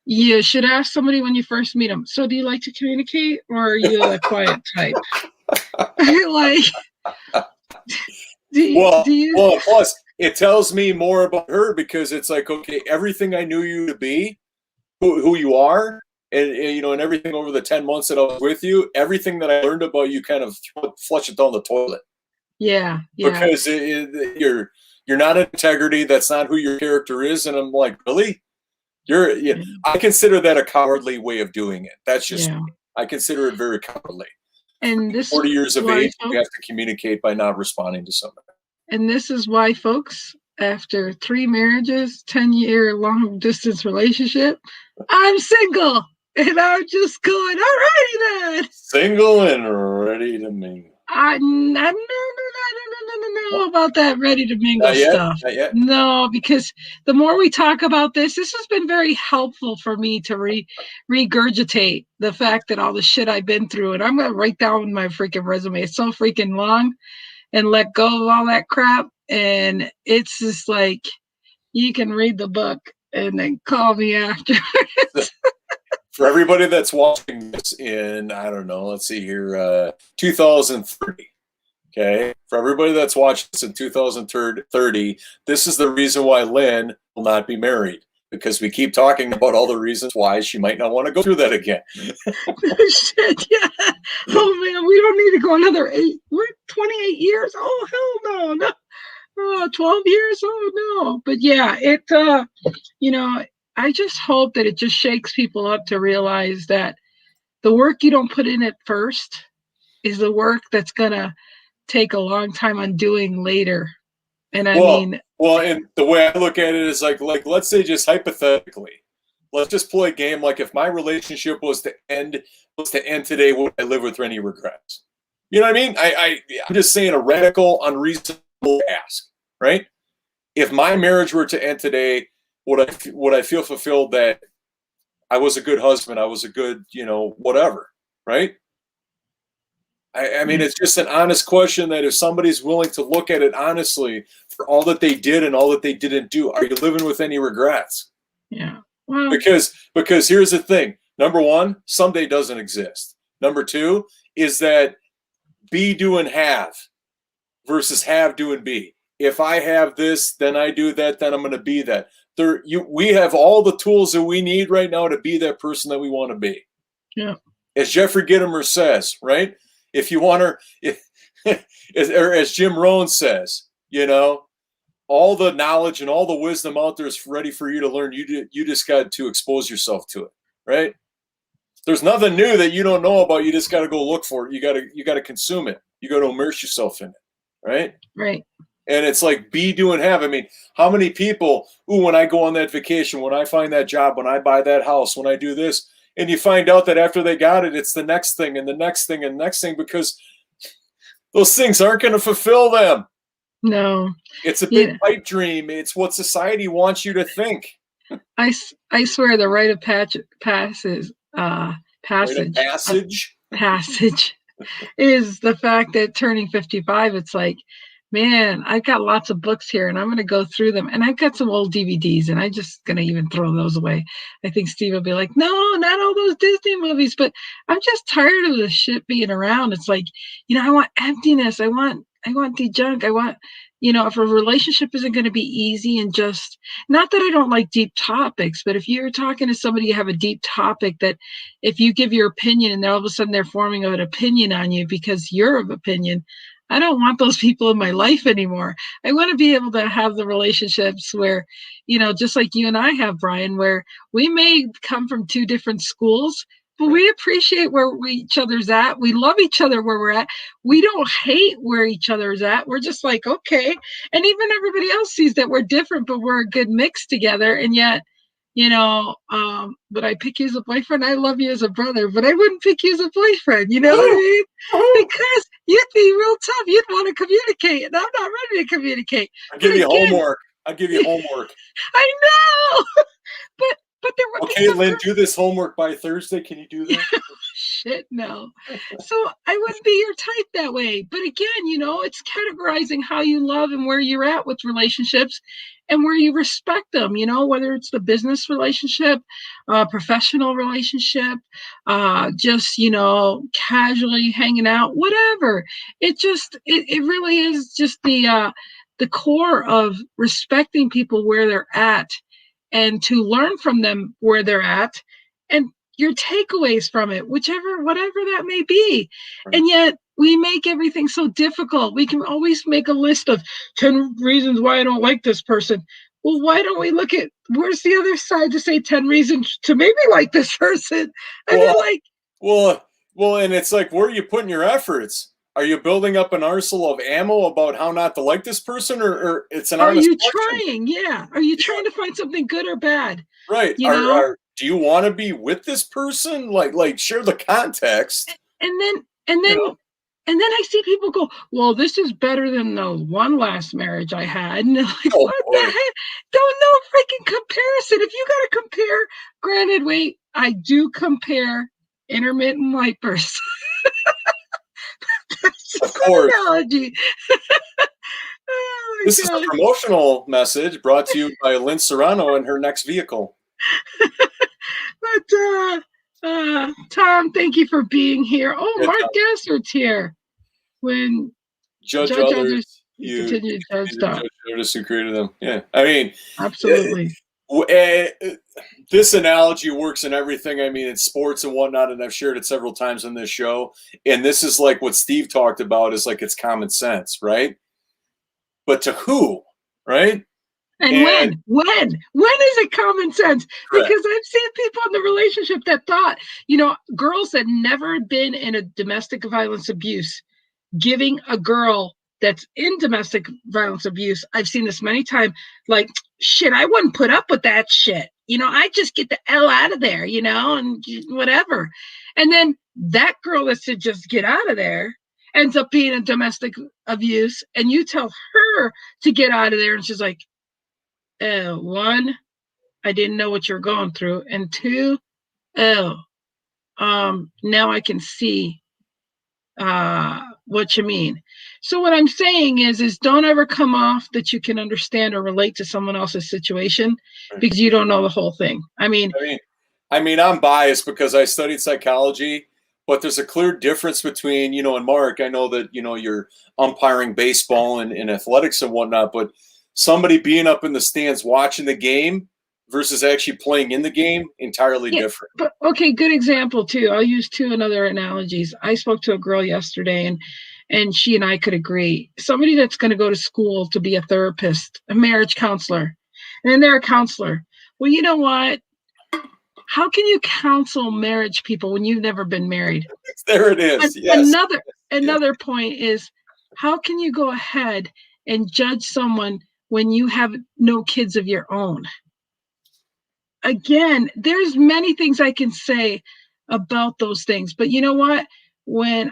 you should ask somebody when you first meet them. So do you like to communicate, or are you a quiet type? Like, plus it tells me more about her, because it's like, okay, everything I knew you to be, who you are, and everything over the 10 months that I was with you, everything that I learned about you kind of flush it down the toilet. Yeah. Because you're not integrity. That's not who your character is. And I'm like, really? I consider that a cowardly way of doing it. That's just me. I consider it very cowardly. And this 40 years of age, we have to communicate by not responding to somebody. And this is why, folks, after 3 marriages, 10-year long distance relationship, I'm single. And I'm just going, all righty then. Single and ready to mingle. I don't know about that ready to mingle stuff. Not yet. No, because the more we talk about this has been very helpful for me to regurgitate the fact that all the shit I've been through, and I'm going to write down my freaking resume. It's so freaking long, and let go of all that crap. And it's just like, you can read the book and then call me after. For everybody that's watching this in, I don't know, let's see here, 2030. Okay. For everybody that's watching this in 2030, this is the reason why Lynn will not be married, because we keep talking about all the reasons why she might not want to go through that again. Shit, yeah. Oh man, we don't need to go another 28 years. Oh hell no. 12 years. Oh no. But yeah, I just hope that it just shakes people up to realize that the work you don't put in at first is the work that's gonna take a long time undoing later. And and the way I look at it is like let's say, just hypothetically, let's just play a game. Like, if my relationship was to end today, would I live with any regrets? You know what I mean? I'm just saying a radical, unreasonable ask, right? If my marriage were to end today, would I feel fulfilled that I was a good husband, I was a good, whatever, right? I mean, it's just an honest question that if somebody's willing to look at it honestly for all that they did and all that they didn't do, are you living with any regrets? Yeah. Well, because here's the thing. Number one, someday doesn't exist. Number two is that be, do, and have versus have, do, and be. If I have this, then I do that, then I'm going to be that. We have all the tools that we need right now to be that person that we want to be. Yeah. As Jeffrey Gitomer says, right? If you want to, or as Jim Rohn says, all the knowledge and all the wisdom out there is ready for you to learn. You just got to expose yourself to it, right? There's nothing new that you don't know about. You just got to go look for it. You got to consume it. You got to immerse yourself in it, right? Right. And it's like be, do, and have. I mean, how many people, when I go on that vacation, when I find that job, when I buy that house, when I do this, and you find out that after they got it, it's the next thing and the next thing and the next thing, because those things aren't going to fulfill them. No. It's a big pipe dream. It's what society wants you to think. I swear the rite of passage is the fact that turning 55, it's like, Man, I've got lots of books here and I'm going to go through them. And I've got some old DVDs and I'm just going to even throw those away. I think Steve will be like, no, not all those Disney movies, but I'm just tired of this shit being around. It's like, I want emptiness. I want the junk. I want, if a relationship isn't going to be easy and just, not that I don't like deep topics, but if you're talking to somebody, you have a deep topic that if you give your opinion and all of a sudden they're forming an opinion on you because you're of opinion, I don't want those people in my life anymore. I want to be able to have the relationships where, just like you and I have, Brian, where we may come from two different schools, but we appreciate where each other's at. We love each other where we're at. We don't hate where each other's at. We're just like, okay. And even everybody else sees that we're different, but we're a good mix together. And yet, would I pick you as a boyfriend? I love you as a brother, but I wouldn't pick you as a boyfriend. You know what I mean? Because you'd be real tough. You'd want to communicate, and I'm not ready to communicate. I'll give you homework. I'll give you homework. I know, but there would be some Lynn, do this homework by Thursday. Can you do that? Shit, no. So I wouldn't be your type that way. But again, it's categorizing how you love and where you're at with relationships and where you respect them, whether it's the business relationship, professional relationship, just, casually hanging out, whatever. It really is just the core of respecting people where they're at and to learn from them where they're at and your takeaways from it, whatever that may be. Right. And yet we make everything so difficult. We can always make a list of 10 reasons why I don't like this person. Well, why don't we look at where's the other side to say 10 reasons to maybe like this person? Well, and it's like, where are you putting your efforts? Are you building up an arsenal of ammo about how not to like this person, or it's an honest question? Are you trying? Yeah. Are you trying to find something good or bad? Right. Do you want to be with this person? Like share the context. And then I see people go, well, this is better than the one last marriage I had. And they're like, what the heck? Don't know freaking comparison. If you got to compare, granted, I do compare intermittent wipers. Of course. Analogy. This is a promotional message brought to you by Lynn Serrano and her next vehicle. But Tom, thank you for being here. Oh, yeah, Mark Gassert's here. When judge others, you continue to judge others who created them. Yeah, I mean, absolutely. This analogy works in everything. I mean, in sports and whatnot, and I've shared it several times on this show. And this is like what Steve talked about, is like it's common sense, right? But to who, right? And when is it common sense? Correct. Because I've seen people in the relationship that thought, girls that never been in a domestic violence abuse, giving a girl that's in domestic violence abuse, I've seen this many times, like, shit, I wouldn't put up with that shit. I just get the hell out of there, and whatever. And then that girl that said just get out of there ends up being in domestic abuse, and you tell her to get out of there, and she's like, one, I didn't know what you're going through, and two, now I can see what you mean. So what I'm saying is don't ever come off that you can understand or relate to someone else's situation because you don't know the whole thing. I mean, I'm biased because I studied psychology, but there's a clear difference between, and Mark, I know that, you're umpiring baseball and athletics and whatnot, but somebody being up in the stands watching the game versus actually playing in the game, entirely different. But okay, good example too. I'll use two other analogies. I spoke to a girl yesterday and she and I could agree. Somebody that's going to go to school to be a therapist, a marriage counselor, and they're a counselor. Well, you know what? How can you counsel marriage people when you've never been married? There it is. Yes. Another point is, how can you go ahead and judge someone when you have no kids of your own? Again, there's many things I can say about those things, but you know what? When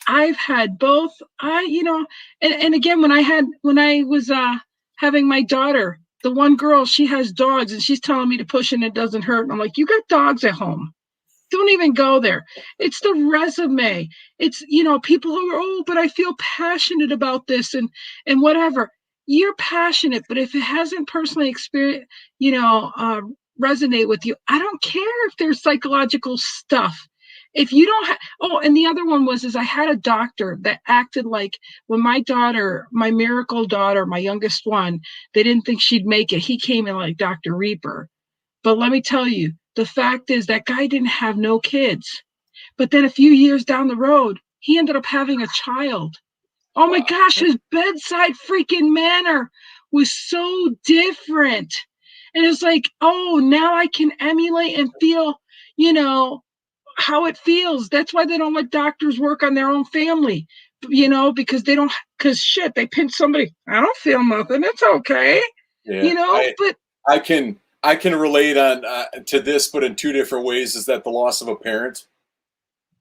I've had both, and again, when I was having my daughter, the one girl, she has dogs and she's telling me to push and it doesn't hurt. And I'm like, you got dogs at home. Don't even go there. It's the resume. It's, people who are, oh, but I feel passionate about this and whatever. You're passionate, but if it hasn't personally experienced, you know, uh, resonate with you, I don't care if there's psychological stuff. If you don't have, oh, and the other one was, is I had a doctor that acted like when my daughter, my miracle daughter, my youngest one, they didn't think she'd make it. He came in like Dr. Reaper. But let me tell you, the fact is that guy didn't have no kids. But then a few years down the road, he ended up having a child. Oh my Wow. gosh, his bedside freaking manner was so different. And it's like, oh, now I can emulate and feel, you know, how it feels. That's why they don't let doctors work on their own family, because they don't, because shit, they pinch somebody. I don't feel nothing. It's okay, Yeah, but I can relate on to this, but in two different ways. Is that the loss of a parent?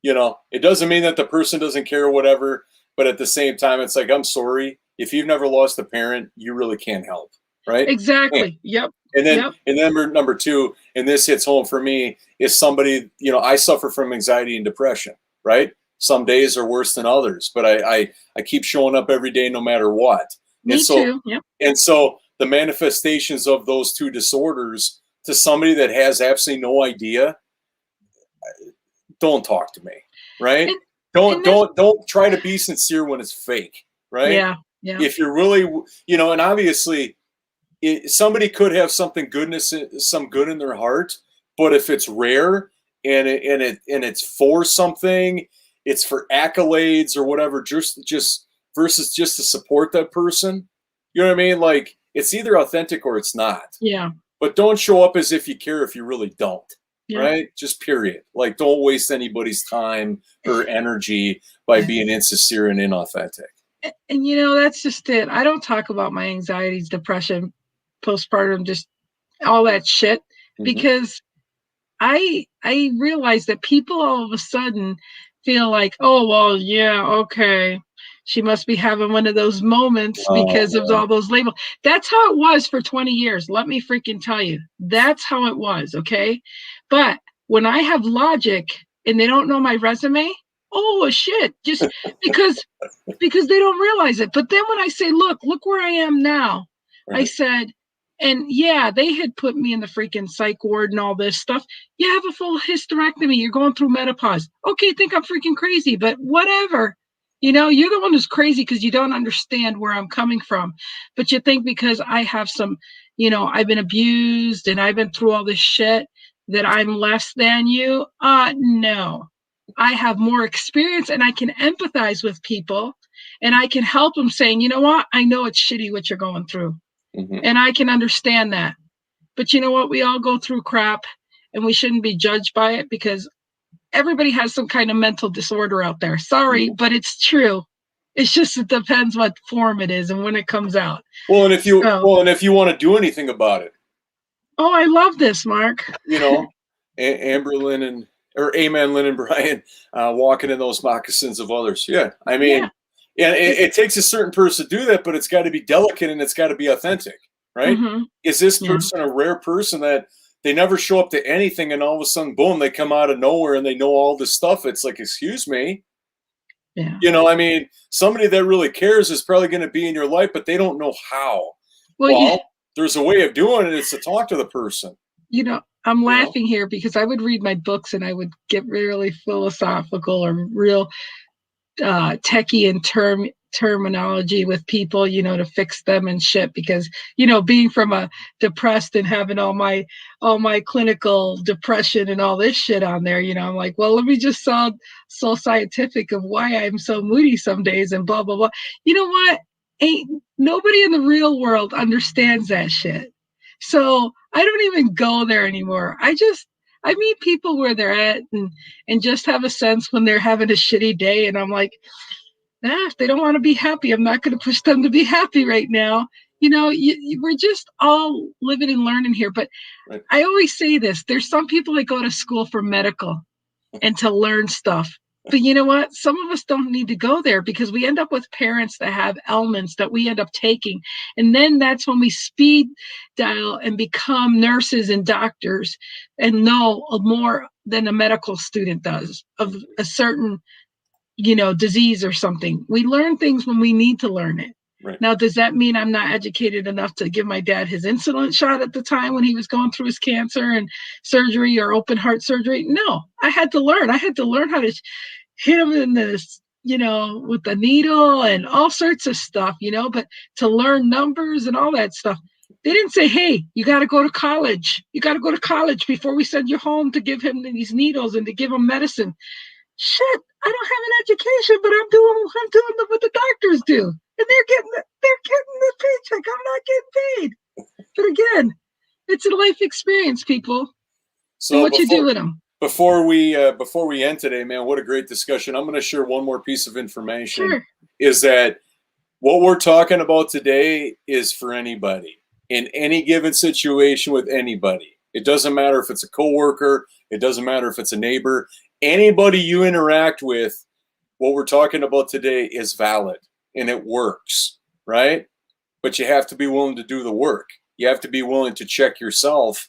It doesn't mean that the person doesn't care or whatever, but at the same time, it's like, I'm sorry, if you've never lost a parent, you really can't help, right? And, exactly. Yep. and then Yep. and then number two, and this hits home for me, is somebody, I suffer from anxiety and depression, right? Some days are worse than others, but I keep showing up every day no matter what. And Me so too. Yep. and so the manifestations of those two disorders to somebody that has absolutely no idea, don't talk to me, right? And Don't and that's don't don't try to be sincere when it's fake, right? yeah. Yeah. If you're really, and obviously somebody could have some good in their heart, but if it's rare and it's for something, it's for accolades or whatever, just versus just to support that person. You know what I mean? Like, it's either authentic or it's not. Yeah. But don't show up as if you care if you really don't. Yeah. Right? Just period. Like, don't waste anybody's time or energy by being insincere and inauthentic. And that's just it. I don't talk about my anxieties, depression, postpartum, just all that shit, Mm-hmm. because I realize that people all of a sudden feel like, oh well, yeah, okay, she must be having one of those moments Oh because of man. all those labels. That's how it was for 20 years. Let me freaking tell you. That's how it was, okay? But when I have logic and they don't know my resume, oh shit, just because they don't realize it. But then when I say, look where I am now, I Right. said, and yeah, they had put me in the freaking psych ward and all this stuff. You have a full hysterectomy. You're going through menopause. Okay, think I'm freaking crazy, but whatever. You're the one who's crazy because you don't understand where I'm coming from. But you think because I have some, I've been abused and I've been through all this shit that I'm less than you. No. I have more experience and I can empathize with people and I can help them saying, you know what? I know it's shitty what you're going through. Mm-hmm. And I can understand that. But you know what? We all go through crap and we shouldn't be judged by it because everybody has some kind of mental disorder out there. Sorry, Mm-hmm. but it's true. It's just, it depends what form it is and when it comes out. Well, and if you So, well, and if you want to do anything about it, oh, I love this, Mark. Amber Lynn and or Amen Lynn and Brian walking in those moccasins of others. Yeah, I Yeah. mean, and it takes a certain person to do that, but it's got to be delicate and it's got to be authentic, right? Mm-hmm. Is this Yeah. person a rare person that they never show up to anything and all of a sudden, boom, they come out of nowhere and they know all this stuff? It's like, excuse me. Yeah. I mean, somebody that really cares is probably going to be in your life, but they don't know how. Well, Well, there's a way of doing it. It's to talk to the person. I'm You know, laughing here because I would read my books and I would get really philosophical or real techie and terminology with people, to fix them and shit. Because being from a depressed and having all my clinical depression and all this shit on there, I'm like, well, let me just sound so scientific of why I'm so moody some days and blah blah blah. You know what? Ain't nobody in the real world understands that shit. So I don't even go there anymore. I meet people where they're at and just have a sense when they're having a shitty day. And I'm like, if they don't want to be happy, I'm not going to push them to be happy right now. We're just all living and learning here. But right. I always say this, there's some people that go to school for medical and to learn stuff. But you know what? Some of us don't need to go there because we end up with parents that have ailments that we end up taking. And then that's when we speed dial and become nurses and doctors and know more than a medical student does of a certain, disease or something. We learn things when we need to learn it. Right. Now, does that mean I'm not educated enough to give my dad his insulin shot at the time when he was going through his cancer and surgery or open heart surgery? No, I had to learn. I had to learn how to hit him in this, with the needle and all sorts of stuff, but to learn numbers and all that stuff. They didn't say, hey, you got to go to college. You got to go to college before we send you home to give him these needles and to give him medicine. Shit, I don't have an education, but I'm doing what the doctors do. And they're getting the paycheck. I'm not getting paid. But again, it's a life experience, people. So and what you do with them. Before we end today, man, what a great discussion. I'm going to share one more piece of information. Sure. Is that what we're talking about today is for anybody in any given situation with anybody. It doesn't matter if it's a coworker. It doesn't matter if it's a neighbor. Anybody you interact with, what we're talking about today is valid and it works, right? But you have to be willing to do the work. You have to be willing to check yourself,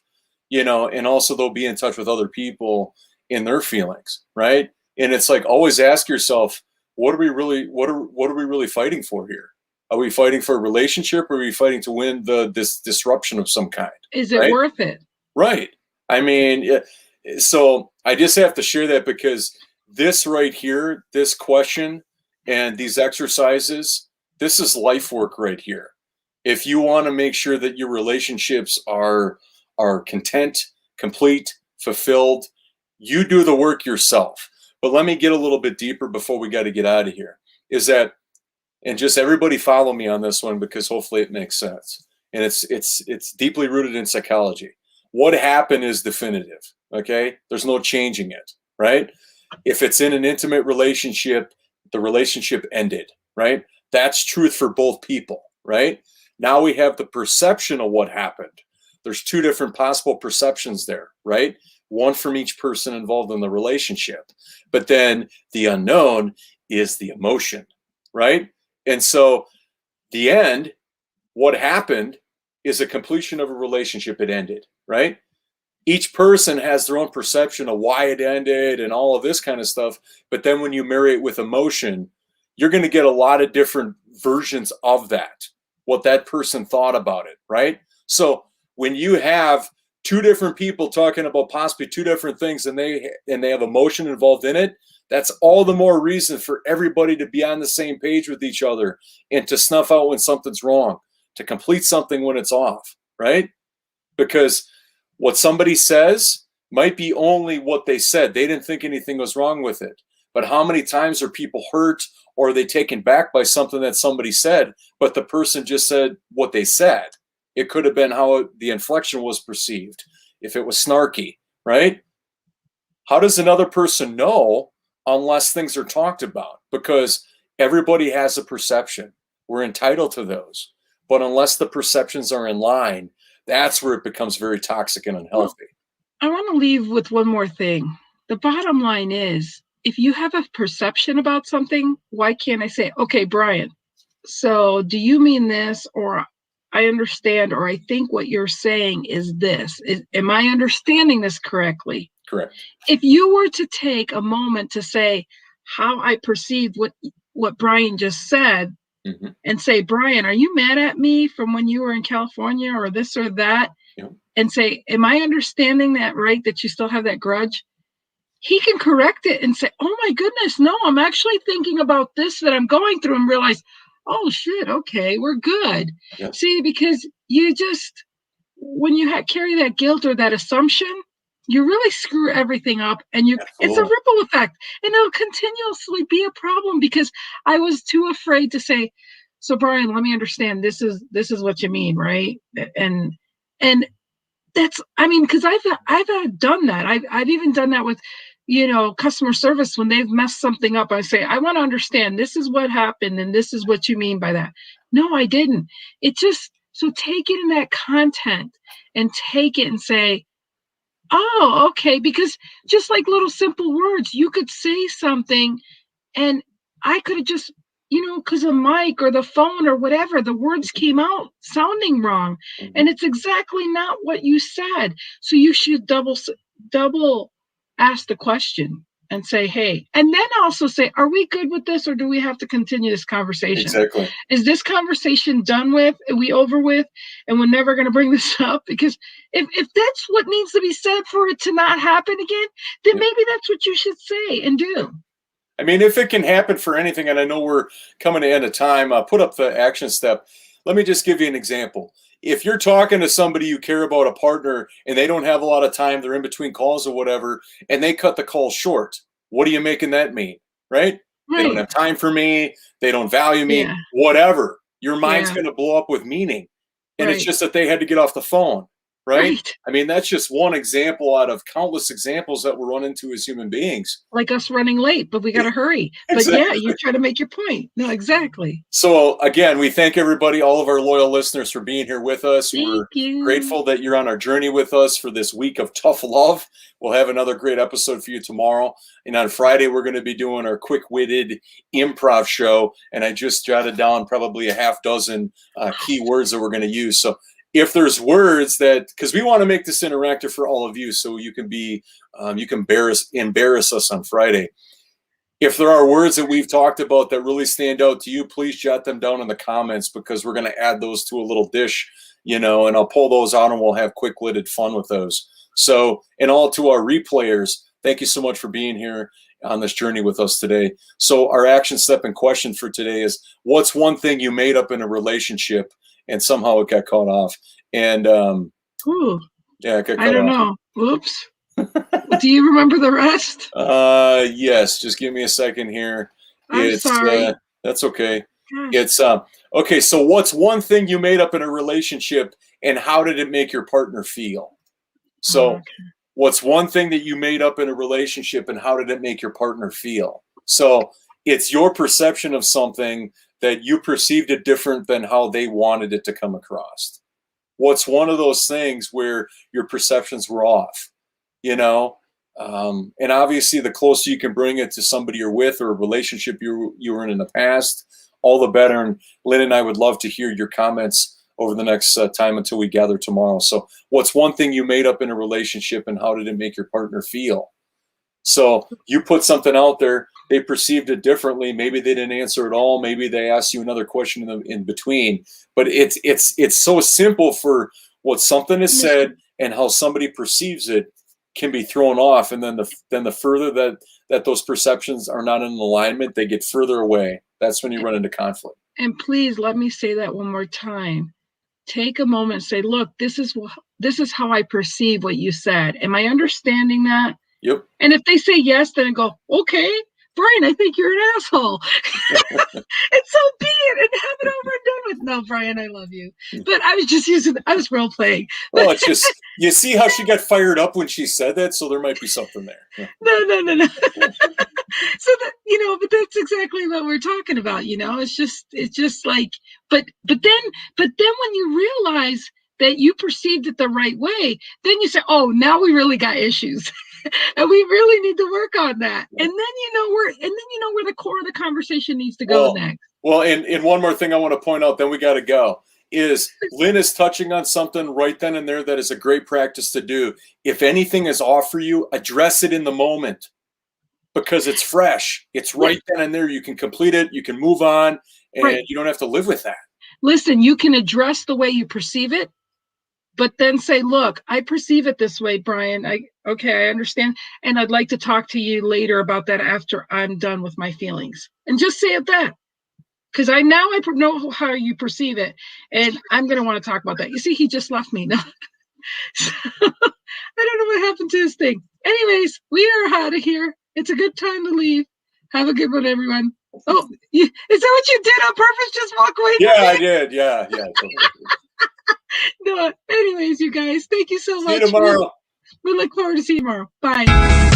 and also they'll be in touch with other people in their feelings, right? And it's like, always ask yourself, what are we really fighting for here? Are we fighting for a relationship, or are we fighting to win this disruption of some kind? Is it worth it? Right. I mean, so I just have to share that because this right here, this question and these exercises, this is life work right here. If you want to make sure that your relationships are content, complete, fulfilled, you do the work yourself. But let me get a little bit deeper before we got to get out of here. Is that, and just everybody follow me on this one because hopefully it makes sense. And it's deeply rooted in psychology. What happened is definitive. Okay, there's no changing it. Right? If it's in an intimate relationship, the relationship ended. Right? That's truth for both people. Right? Now we have the perception of what happened. There's two different possible perceptions there, right? One from each person involved in the relationship. But then the unknown is the emotion, right? And so the end, what happened is a completion of a relationship. It ended, right? Each person has their own perception of why it ended and all of this kind of stuff. But then when you marry it with emotion, you're going to get a lot of different versions of that, what that person thought about it, right? So when you have two different people talking about possibly two different things and they have emotion involved in it, that's all the more reason for everybody to be on the same page with each other and to snuff out when something's wrong, to complete something when it's off, right? Because what somebody says might be only what they said. They didn't think anything was wrong with it. But how many times are people hurt or are they taken back by something that somebody said, but the person just said what they said? It could have been how the inflection was perceived, if it was snarky, right? How does another person know unless things are talked about? Because everybody has a perception. We're entitled to those. But unless the perceptions are in line, that's where it becomes very toxic and unhealthy. Well, I want to leave with one more thing. The bottom line is, if you have a perception about something, why can't I say, okay, Brian, so do you mean this, or I understand, or I think what you're saying is this. Am I understanding this correctly? Correct. If you were to take a moment to say how I perceived what Brian just said, mm-hmm. and say, Brian, are you mad at me from when you were in California or this or that? Yep. And say, am I understanding that right, that you still have that grudge? He can correct it and say, oh my goodness, no, I'm actually thinking about this that I'm going through, and realize, oh shit, okay, we're good. Yep. See, because you just, when you carry that guilt or that assumption, you really screw everything up, and it's a ripple effect, and it'll continuously be a problem because I was too afraid to say, so Brian, let me understand, this is what you mean, right? And that's, I mean, because I've done that. I've even done that with, customer service when they've messed something up. I say, I want to understand, this is what happened, and this is what you mean by that. No, I didn't. It just, so take it in that content and take it and say, Oh, okay. Because just like little simple words, you could say something and I could have just, because a mic or the phone or whatever, the words came out sounding wrong. Mhm. And it's exactly not what you said. So you should double ask the question and say, hey, and then also say, are we good with this or do we have to continue this conversation? Exactly. Is this conversation done with? Are we over with? And we're never going to bring this up? Because if that's what needs to be said for it to not happen again, then Yeah. maybe that's what you should say and do. I mean, if it can happen for anything, and I know we're coming to end of time, put up the action step. Let me just give you an example. If you're talking to somebody you care about, a partner, and they don't have a lot of time, they're in between calls or whatever, and they cut the call short, what are you making that mean? Right? They don't Right. have time for me. They don't value me, Yeah. whatever. Your mind's Yeah. going to blow up with meaning. And it's Right. just that they had to get off the phone. Right? Right. I mean, that's just one example out of countless examples that we run into as human beings. Like us running late, but we got to hurry. But yeah, Exactly. you try to make your point. No, exactly. So again, we thank everybody, all of our loyal listeners, for being here with us. Thank We're you. grateful that you're on our journey with us for this week of tough love. We'll have another great episode for you tomorrow. And on Friday, we're going to be doing our quick-witted improv show. And I just jotted down probably a half dozen key words that we're going to use. So if there's words that, because we want to make this interactive for all of you, so you can be, you can embarrass us on Friday. If there are words that we've talked about that really stand out to you, please jot them down in the comments, because we're going to add those to a little dish, and I'll pull those out and we'll have quick-witted fun with those. So, and all to our replayers, thank you so much for being here on this journey with us today. So our action step and question for today is, what's one thing you made up in a relationship and somehow it got caught off? And Ooh, yeah, it got I cut don't off. know. Oops. Do you remember the rest? Yes, just give me a second here. I'm It's sorry. that's okay. Gosh. It's okay, so what's one thing you made up in a relationship and how did it make your partner feel? So, Okay. what's one thing that you made up in a relationship and how did it make your partner feel? So, it's your perception of something that you perceived it different than how they wanted it to come across. What's one of those things where your perceptions were off? you know and obviously the closer you can bring it to somebody you're with or a relationship you were in the past, all the better. And Lynn and I would love to hear your comments over the next time until we gather tomorrow. So what's one thing you made up in a relationship and how did it make your partner feel? So you put something out there, they perceived it differently. Maybe they didn't answer at all. Maybe they asked you another question in between. But it's so simple for what something is said and how somebody perceives it can be thrown off. And then the further that those perceptions are not in alignment, they get further away. That's when you run into conflict. And please let me say that one more time. Take a moment and say, look, this is how I perceive what you said. Am I understanding that? Yep. And if they say yes, then go, okay, Brian, I think you're an asshole. And so be it, and have it over and done with. No, Brian, I love you. But I was role playing. Well, it's just, you see how she got fired up when she said that, so there might be something there. No. So that, but that's exactly what we're talking about. It's just like, but then when you realize that you perceived it the right way, then you say, oh, now we really got issues. And we really need to work on that. And then where the core of the conversation needs to go next. Well, and one more thing I want to point out, then we got to go, is Lynn is touching on something right then and there that is a great practice to do. If anything is off for you, address it in the moment, because it's fresh. It's right then and there. You can complete it. You can move on, and you don't have to live with that. Listen, you can address the way you perceive it, but then say, look, I perceive it this way, Brian. I understand. And I'd like to talk to you later about that after I'm done with my feelings. And just say it that. Because I know how you perceive it. And I'm going to want to talk about that. You see, he just left me. No. I don't know what happened to his thing. Anyways, we are out of here. It's a good time to leave. Have a good one, everyone. Oh, is that what you did on purpose? Just walk away? Yeah, I did. Yeah. No, anyways, you guys, thank you so much. See you tomorrow. We look forward to seeing you tomorrow. Bye.